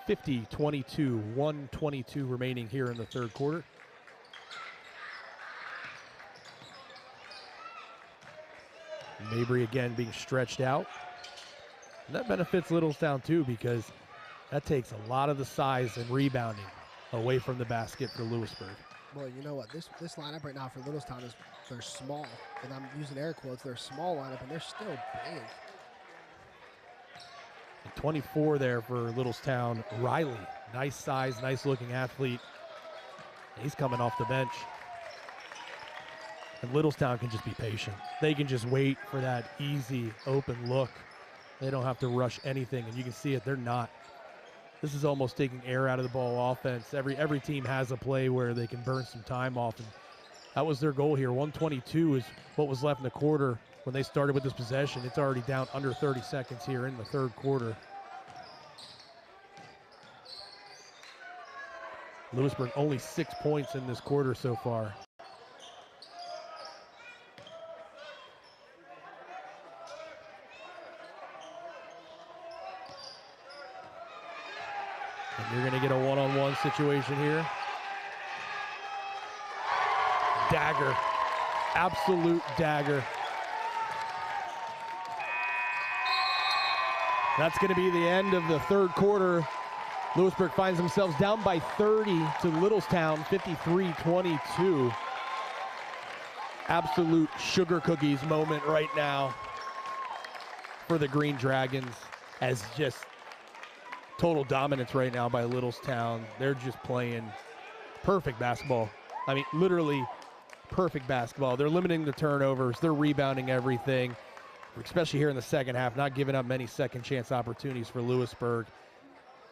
50-22, 1:22 remaining here in the third quarter. Mabry again being stretched out. And that benefits Littlestown too, because that takes a lot of the size and rebounding away from the basket for Lewisburg. Well, you know what? This lineup right now for Littlestown is they're small. And I'm using air quotes. They're a small lineup, and they're still big. 24 there for Littlestown. Riley, nice size, nice looking athlete. He's coming off the bench. And Littlestown can just be patient. They can just wait for that easy open look. They don't have to rush anything, and you can see it, they're not. This is almost taking air out of the ball offense. Every team has a play where they can burn some time off, and that was their goal here. 1:22 is what was left in the quarter. When they started with this possession, it's already down under 30 seconds here in the third quarter. Lewisburg only 6 points in this quarter so far. And you're going to get a one-on-one situation here. Dagger, absolute dagger. That's going to be the end of the third quarter. Lewisburg finds themselves down by 30 to Littlestown, 53-22. Absolute sugar cookies moment right now for the Green Dragons, as just total dominance right now by Littlestown. They're just playing perfect basketball. I mean, literally perfect basketball. They're limiting the turnovers. They're rebounding everything, especially here in the second half, not giving up many second chance opportunities for Lewisburg.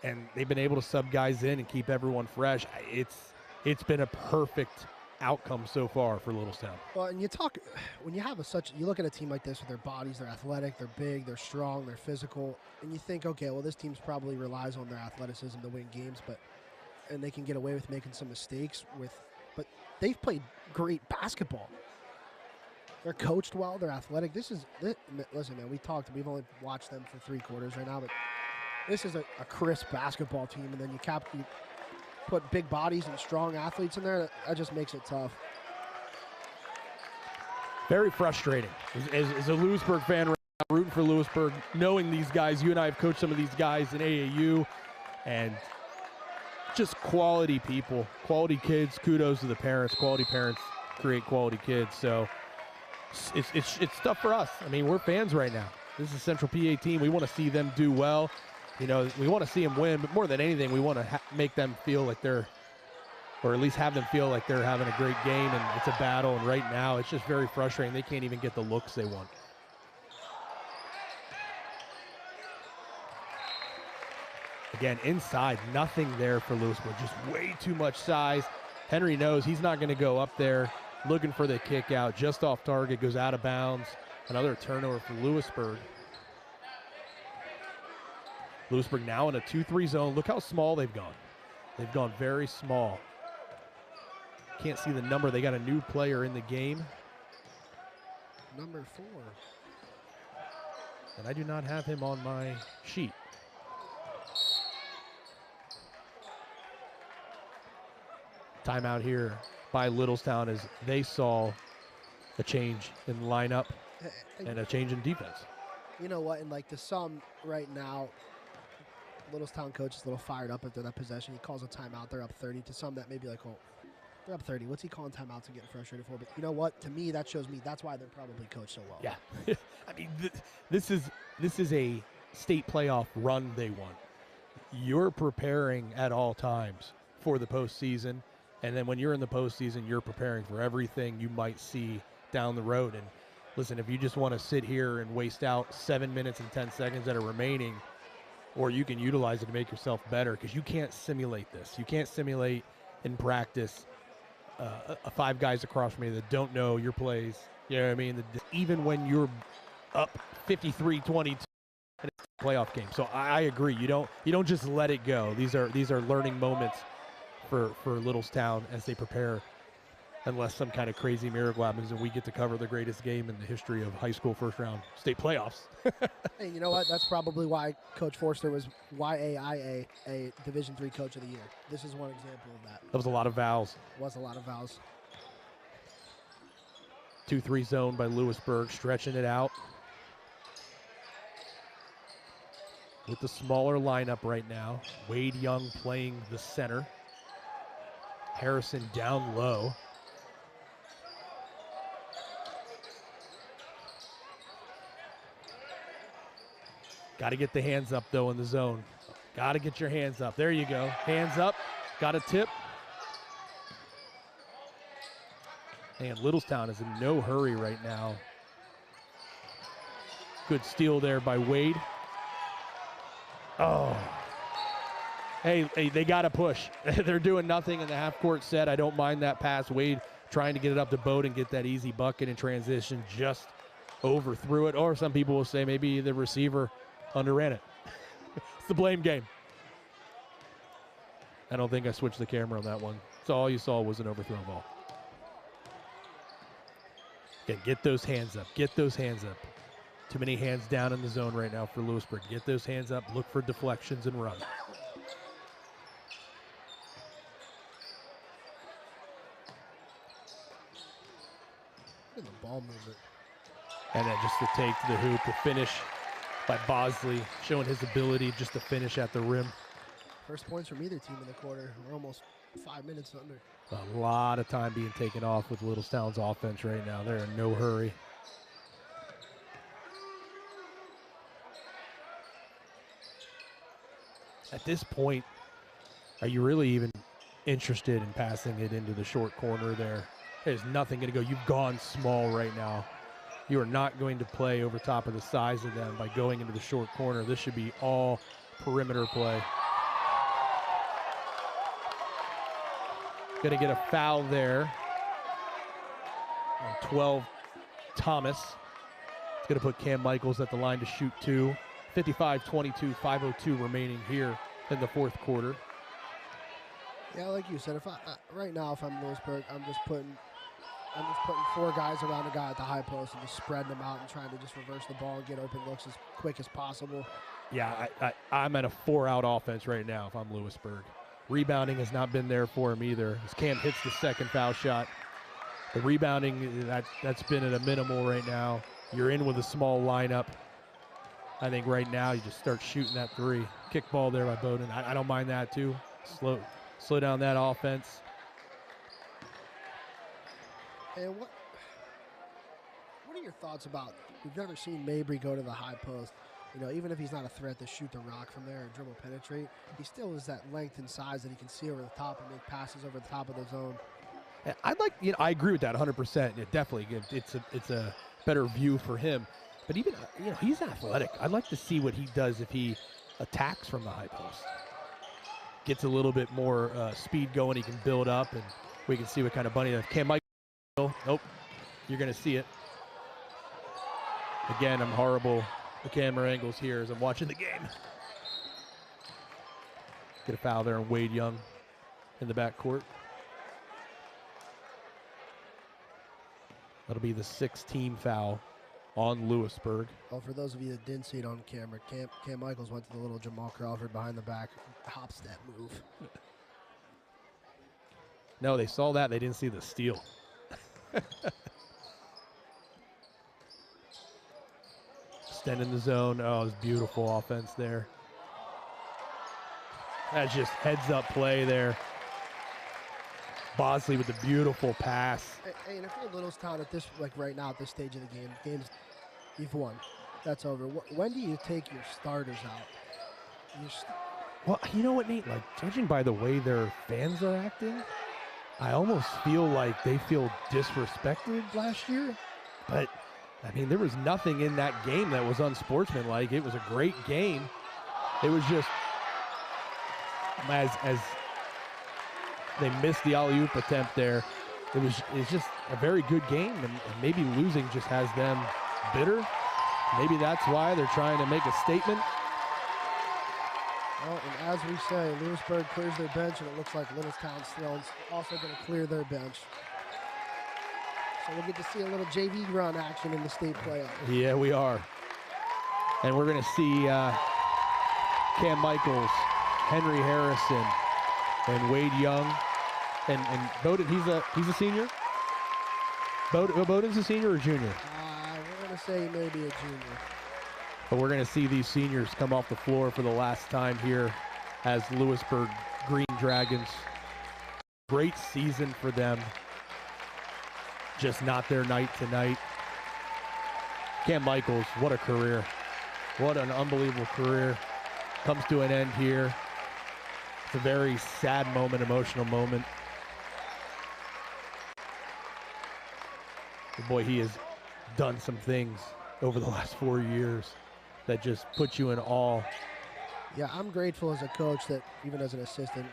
And they've been able to sub guys in and keep everyone fresh. It's been a perfect outcome so far for Littlestown. Well, and when you have you look at a team like this with their bodies, they're athletic, they're big, they're strong, they're physical, and you think, okay, well, this team's probably relies on their athleticism to win games, and they can get away with making some mistakes but they've played great basketball. They're coached well, they're athletic. Listen, man, we've only watched them for 3 quarters right now, but this is a crisp basketball team, and then you put big bodies and strong athletes in there. That just makes it tough. Very frustrating. As a Lewisburg fan right now, rooting for Lewisburg, knowing these guys, you and I have coached some of these guys in AAU, and just quality people, quality kids. Kudos to the parents. Quality parents create quality kids. So it's tough for us. I mean, we're fans right now. This is a Central PA team. We want to see them do well. You know, we want to see them win, but more than anything, we want to make them feel like or at least have them feel like they're having a great game, and it's a battle. And right now, it's just very frustrating. They can't even get the looks they want. Again, inside, nothing there for Lewisburg. Just way too much size. Henry knows he's not going to go up there looking for the kick out. Just off target, goes out of bounds. Another turnover for Lewisburg. Lewisburg now in a 2-3 zone. Look how small they've gone. They've gone very small. Can't see the number. They got a new player in the game. Number 4. And I do not have him on my sheet. Timeout here by Littlestown as they saw a change in lineup and a change in defense. You know what? And like the sum right now, Littlestown coach is a little fired up after that possession. He calls a timeout. They're up 30 to some that maybe like, oh, They're up 30. What's he calling timeouts and getting frustrated for? But you know what? To me, that shows me that's why they're probably coached so well. Yeah. I mean, this is a state playoff run they want. You're preparing at all times for the postseason, and then when you're in the postseason, you're preparing for everything you might see down the road. And listen, if you just want to sit here and waste out 7 minutes and 10 seconds that are remaining, or you can utilize it to make yourself better, because you can't simulate this. You can't simulate in practice five guys across from you that don't know your plays. You know what I mean? Even when you're up 53-22 in a playoff game. So I agree. You don't just let it go. These are learning moments for Littlestown as they prepare, unless some kind of crazy miracle happens and we get to cover the greatest game in the history of high school first round state playoffs. Hey, you know what? That's probably why Coach Forster was YAIA a Division III Coach of the Year. This is one example of that. That was a lot of vowels. Was a lot of vowels. 2-3 zone by Lewisburg, stretching it out. With the smaller lineup right now. Wade Young playing the center. Harrison down low. Got to get the hands up, though, in the zone. Got to get your hands up. There you go. Hands up. Got a tip. And Littlestown is in no hurry right now. Good steal there by Wade. Oh. Hey, they got to push. They're doing nothing in the half-court set. I don't mind that pass. Wade trying to get it up to Bode and get that easy bucket in transition, just overthrew it. Or some people will say maybe the receiver underran it. It's the blame game. I don't think I switched the camera on that one. So all you saw was an overthrown ball. Again, get those hands up. Get those hands up. Too many hands down in the zone right now for Lewisburg. Get those hands up. Look for deflections and run. Look at the ball movement. And then just to take to the hoop, the finish by Bosley, showing his ability just to finish at the rim. First points from either team in the quarter. We're almost 5 minutes under. A lot of time being taken off with Littlestown's offense right now. They're in no hurry. At this point, are you really even interested in passing it into the short corner there? There's nothing going to go. You've gone small right now. You are not going to play over top of the size of them by going into the short corner. This should be all perimeter play. Going to get a foul there on 12, Thomas. It's going to put Cam Michaels at the line to shoot two. 55-22, 5:02 remaining here in the fourth quarter. Yeah, like you said, if right now if I'm Lewisburg, I'm just putting 4 guys around a guy at the high post and just spreading them out and trying to just reverse the ball and get open looks as quick as possible. Yeah, I'm at a 4-out offense right now if I'm Lewisburg. Rebounding has not been there for him either. As Cam hits the second foul shot, the rebounding, that's been at a minimal right now. You're in with a small lineup. I think right now you just start shooting that three. Kick ball there by Bowden. I don't mind that too. Slow down that offense. And what are your thoughts about, we've never seen Mabry go to the high post. You know, even if he's not a threat to shoot the rock from there and dribble penetrate, he still has that length and size that he can see over the top and make passes over the top of the zone. I agree with that 100%. It definitely, it's a better view for him. But even, he's athletic. I'd like to see what he does if he attacks from the high post. Gets a little bit more speed going. He can build up, and we can see what kind of bunny. Cam Michael, nope, you're going to see it. Again, I'm horrible. The camera angles here as I'm watching the game. Get a foul there on Wade Young in the backcourt. That'll be the 6th team foul on Lewisburg. Well, for those of you that didn't see it on camera, Cam Michaels went to the little Jamal Crawford behind the back hop step move. No, they saw that. They didn't see the steal. Extending the zone. Oh, it was beautiful offense there. That's just heads-up play there. Bosley with the beautiful pass. Hey, and if you're Littlestown at this, like right now at this stage of the game, you've won. That's over. When do you take your starters out? Well, you know what, Nate? Like, judging by the way their fans are acting, I almost feel like they feel disrespected last year. But, I mean, there was nothing in that game that was unsportsmanlike. It was a great game. It was just, as they missed the alley-oop attempt there, it's just a very good game, and maybe losing just has them bitter. Maybe that's why they're trying to make a statement. Well, and as we say, Lewisburg clears their bench, and it looks like Littlestown's also going to clear their bench. So we'll get to see a little JV run action in the state playoff. Yeah, we are. And we're going to see Cam Michaels, Henry Harrison, and Wade Young, and Bowden. He's a senior. Bowden's a senior or junior? We're going to say maybe a junior. But we're going to see these seniors come off the floor for the last time here as Lewisburg Green Dragons. Great season for them. Just not their night tonight. Cam Michaels, what a career. What an unbelievable career. Comes to an end here. It's a very sad moment, emotional moment. But boy, he has done some things over the last 4 years that just put you in awe. Yeah, I'm grateful as a coach that even as an assistant,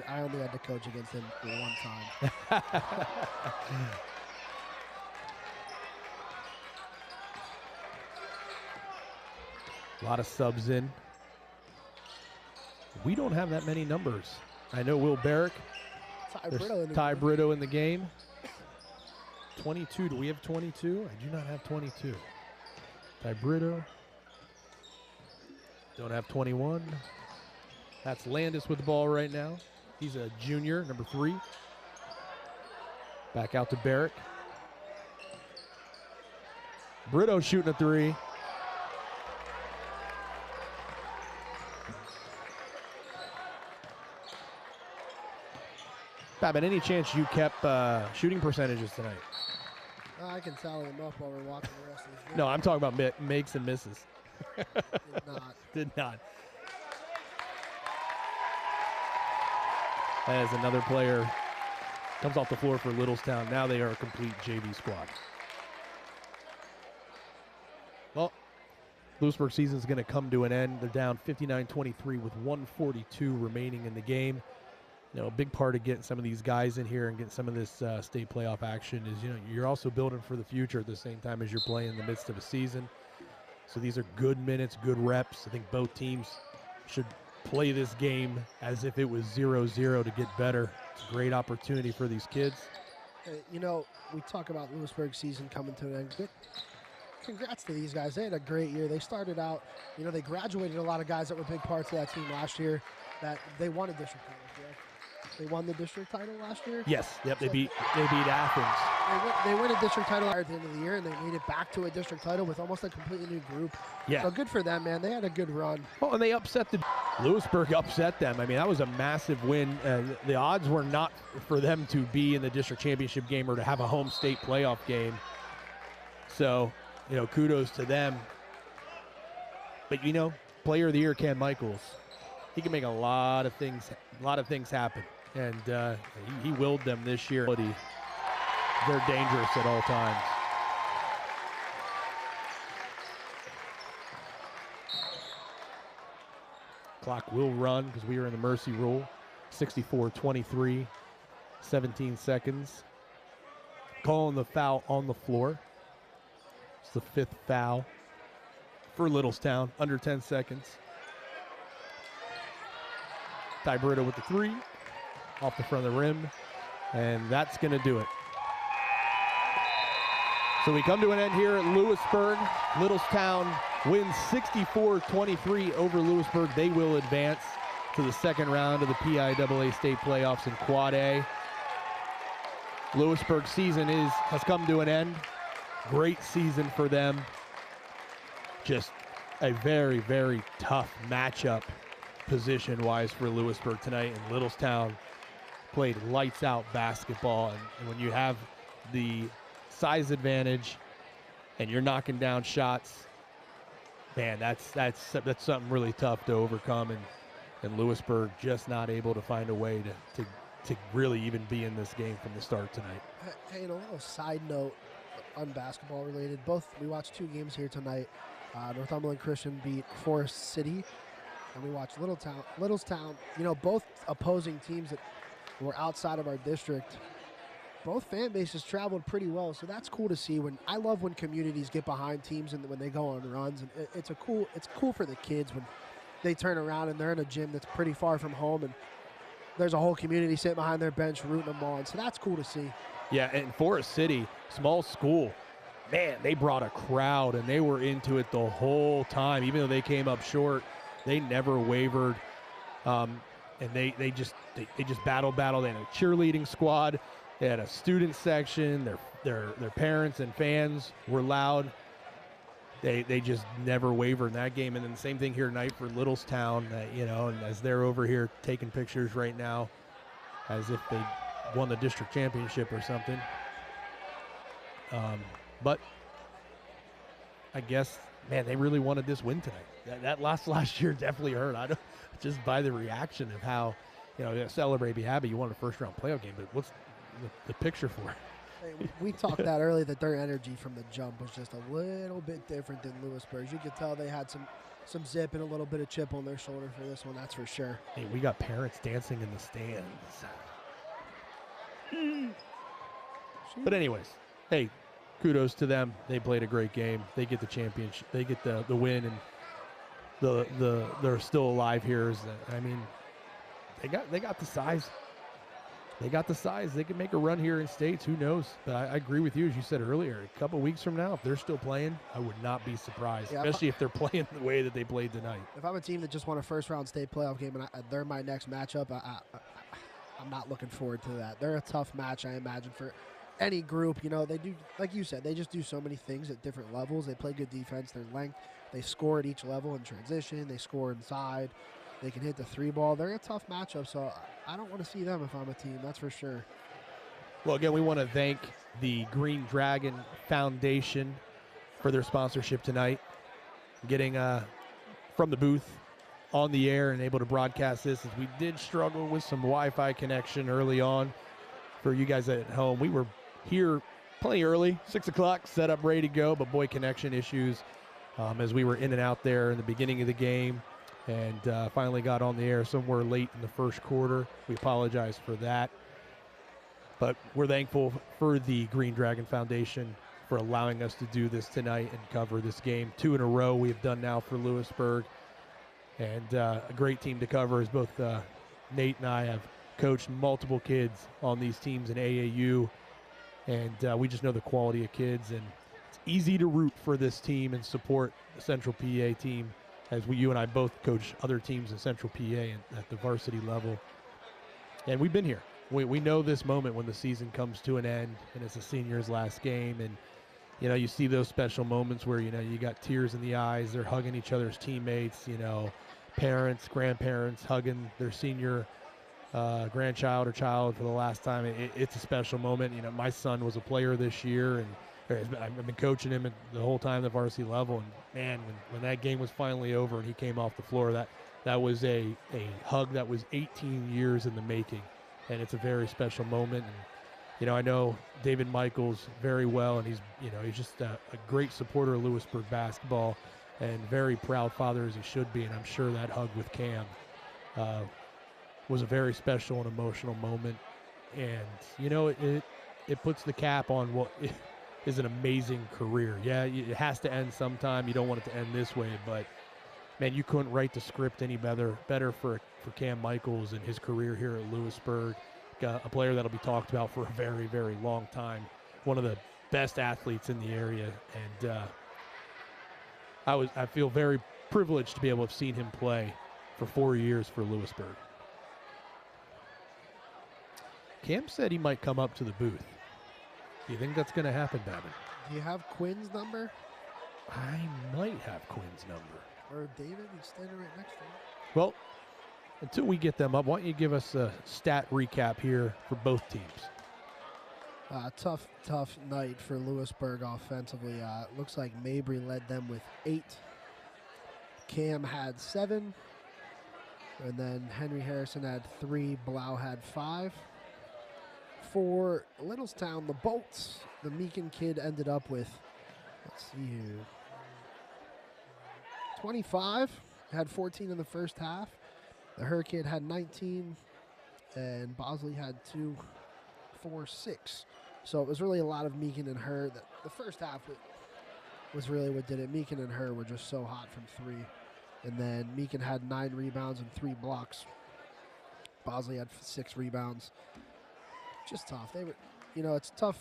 I only had to coach against him one time. A lot of subs in. We don't have that many numbers. I know Will Barrick. Ty Brito in the game. 22. Do we have 22? I do not have 22. Ty Brito. Don't have 21. That's Landis with the ball right now. He's a junior, number 3. Back out to Barrick. Brito shooting a 3. Babbitt, any chance you kept shooting percentages tonight? I can tally them up while we're watching the rest of this game. No, I'm talking about makes and misses. Did not. Did not. As another player comes off the floor for Littlestown. Now they are a complete JV squad. Well, Lewisburg season is going to come to an end. They're down 59-23 with 1:42 remaining in the game. You know, a big part of getting some of these guys in here and getting some of this state playoff action is, you know, you're also building for the future at the same time as you're playing in the midst of a season. So these are good minutes, good reps. I think both teams should play this game as if it was 0-0 to get better. It's a great opportunity for these kids. You know, we talk about Lewisburg season coming to an end. Good. Congrats to these guys. They had a great year. They started out, you know, they graduated a lot of guys that were big parts of that team last year that they won a district title. Yeah. They won the district title last year? Yes. Yep, so they beat Athens. They win a district title at the end of the year, and they made it back to a district title with almost a completely new group. Yeah. So good for them, man. They had a good run. Oh, and they Lewisburg upset them. I mean, that was a massive win. The odds were not for them to be in the district championship game or to have a home state playoff game. So, you know, kudos to them. But, you know, player of the year, Cam Michaels, he can make a lot of things happen. And he willed them this year. They're dangerous at all times. Clock will run because we are in the mercy rule. 64-23, 17 seconds. Calling the foul on the floor. It's the 5th foul for Littlestown, under 10 seconds. Ty Brito with the 3, off the front of the rim, and that's going to do it. So we come to an end here at Lewisburg. Littlestown wins 64-23 over Lewisburg. They will advance to the second round of the PIAA state playoffs in Quad A. Lewisburg's season has come to an end. Great season for them. Just a very, very tough matchup position-wise for Lewisburg tonight, and Littlestown played lights out basketball, and when you have the size advantage and you're knocking down shots, man, that's something really tough to overcome, and Lewisburg just not able to find a way to really even be in this game from the start tonight. Hey, a little side note, unbasketball related. We watched 2 games here tonight. Northumberland Christian beat Forest City, and we watched Littlestown. Both opposing teams that were outside of our district. Both fan bases traveled pretty well, so that's cool to see. I love when communities get behind teams and when they go on runs, and it's cool for the kids when they turn around and they're in a gym that's pretty far from home, and there's a whole community sitting behind their bench rooting them on. So that's cool to see. Yeah, and Forest City, small school, man, they brought a crowd, and they were into it the whole time. Even though they came up short, they never wavered, and they just battled. They had a cheerleading squad. They had a student section. Their parents and fans were loud. They just never wavered in that game. And then the same thing here tonight for Littlestown, and as they're over here taking pictures right now as if they won the district championship or something. But I guess, man, they really wanted this win tonight. That last year definitely hurt. I don't, just by the reaction of how, celebrate, be happy. You won a first-round playoff game, but what's the picture for it? Hey, we talked that earlier, that their energy from the jump was just a little bit different than Lewisburg's. You could tell they had some zip and a little bit of chip on their shoulder for this one, that's for sure. Hey, we got parents dancing in the stands. But anyways, hey, kudos to them. They played a great game. They get the championship. They get the win, and they're still alive here. I mean, they got the size. They got the size. They can make a run here in states. Who knows? But I agree with you, as you said earlier. A couple weeks from now, if they're still playing, I would not be surprised, especially if they're playing the way that they played tonight. If I'm a team that just won a first-round state playoff game and they're my next matchup, I'm not looking forward to that. They're a tough match, I imagine, for any group. They do, like you said, they just do so many things at different levels. They play good defense. Their length. They score at each level in transition. They score inside. They can hit the 3-ball. They're a tough matchup, so I don't want to see them if I'm a team, that's for sure. Well, again, we want to thank the Green Dragon Foundation for their sponsorship tonight. Getting from the booth on the air and able to broadcast this, as we did struggle with some Wi-Fi connection early on for you guys at home. We were here plenty early, 6 o'clock, set up, ready to go, but boy, connection issues as we were in and out there in the beginning of the game. And finally got on the air somewhere late in the first quarter. We apologize for that. But we're thankful for the Green Dragon Foundation for allowing us to do this tonight and cover this game. 2 in a row we have done now for Lewisburg. And a great team to cover, as both Nate and I have coached multiple kids on these teams in AAU. And we just know the quality of kids. And it's easy to root for this team and support the Central PA team, as you and I both coach other teams in Central PA at the varsity level. And we've been here. We know this moment when the season comes to an end and it's a senior's last game. And, you see those special moments where, you got tears in the eyes. They're hugging each other's teammates, parents, grandparents hugging their senior grandchild or child for the last time. It's a special moment. My son was a player this year, and I've been coaching him the whole time at the varsity level, and man, when that game was finally over and he came off the floor, that was a hug that was 18 years in the making, and it's a very special moment. And I know David Michaels very well, and he's just a great supporter of Lewisburg basketball, and very proud father as he should be. And I'm sure that hug with Cam was a very special and emotional moment, and it puts the cap on what is an amazing career. Yeah, it has to end sometime. You don't want it to end this way, but man, you couldn't write the script any better for Cam Michaels and his career here at Lewisburg. A player that'll be talked about for a very, very long time. One of the best athletes in the area, and I feel very privileged to be able to have seen him play for 4 years for Lewisburg. Cam said he might come up to the booth. Do you think that's going to happen, Babin? Do you have Quinn's number? I might have Quinn's number. Or David? He's standing right next to him. Well, until we get them up, why don't you give us a stat recap here for both teams? Tough night for Lewisburg offensively. Looks like Mabry led them with 8. Cam had 7. And then Henry Harrison had 3. Blau had 5. For Littlestown, the Bolts, the Meekin kid ended up with, let's see here, 25. Had 14 in the first half. The Her kid had 19. And Bosley had 2, 4, 6. So it was really a lot of Meekin and Her. The first half was really what did it. Meekin and Her were just so hot from 3. And then Meekin had 9 rebounds and 3 blocks. Bosley had 6 rebounds. Just tough. They were, it's tough.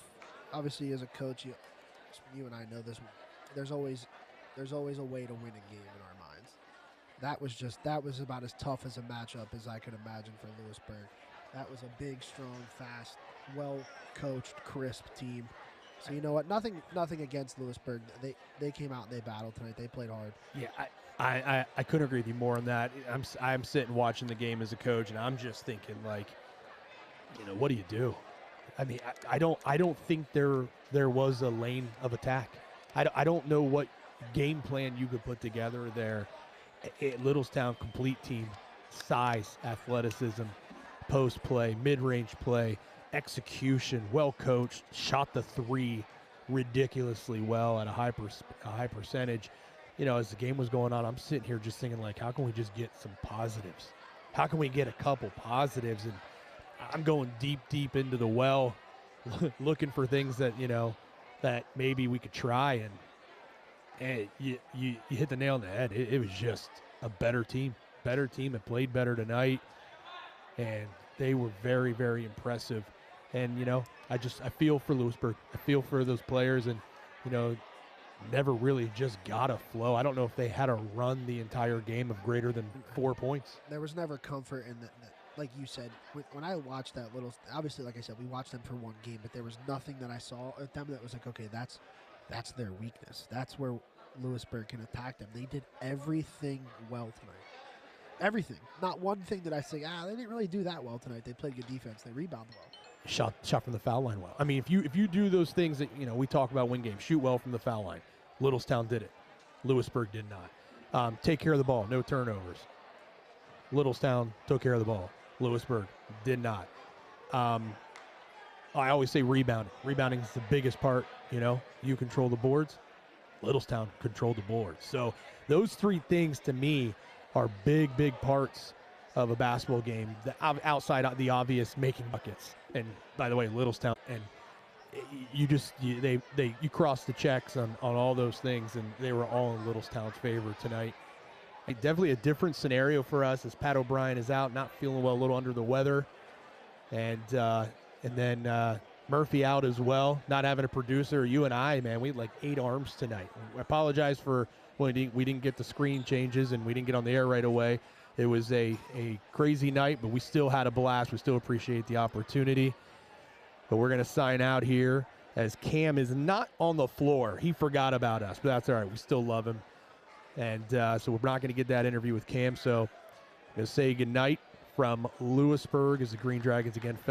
Obviously, as a coach, you and I know this. There's always a way to win a game in our minds. That was about as tough as a matchup as I could imagine for Lewisburg. That was a big, strong, fast, well-coached, crisp team. So you know what? Nothing against Lewisburg. They came out and they battled tonight. They played hard. Yeah, I couldn't agree with you more on that. I'm sitting watching the game as a coach, and I'm just thinking, like, what do you do? I mean, I don't think there was a lane of attack. I don't know what game plan you could put together there. Littlestown, complete team, size, athleticism, post play, mid-range play, execution, well coached, shot the 3 ridiculously well at a high percentage. As the game was going on, I'm sitting here just thinking, like, how can we just get some positives? How can we get a couple positives? And I'm going deep into the well, looking for things that that maybe we could try. And you hit the nail on the head. It was just a better team that played better tonight, and they were very, very impressive. And I feel for Lewisburg. I feel for those players, and never really just got a flow. I don't know if they had a run the entire game of greater than 4 points. There was never comfort in that. Like you said, when I watched that obviously, like I said, we watched them for one game, but there was nothing that I saw at them that was like, okay, that's their weakness. That's where Lewisburg can attack them. They did everything well tonight. Everything. Not one thing that I say, they didn't really do that well tonight. They played good defense. They rebounded well. Shot from the foul line well. I mean, if you do those things that we talk about win games, shoot well from the foul line. Littlestown did it. Lewisburg did not. Take care of the ball. No turnovers. Littlestown took care of the ball. Lewisburg did not. I always say rebounding. Rebounding is the biggest part. You control the boards. Littlestown controlled the boards. So those 3 things to me are big parts of a basketball game outside of the obvious making buckets. And by the way, Littlestown, and you cross the checks on all those things, and they were all in Littlestown's favor tonight. Definitely a different scenario for us as Pat O'Brien is out, not feeling well, a little under the weather, and then Murphy out as well, not having a producer. You and I, man, we had like 8 arms tonight. I apologize for when we didn't get the screen changes and we didn't get on the air right away. It was a crazy night, but we still had a blast. We still appreciate the opportunity. But we're going to sign out here as Cam is not on the floor. He forgot about us, but that's all right. We still love him. And so we're not going to get that interview with Cam. So I'm going to say goodnight from Lewisburg as the Green Dragons again fell.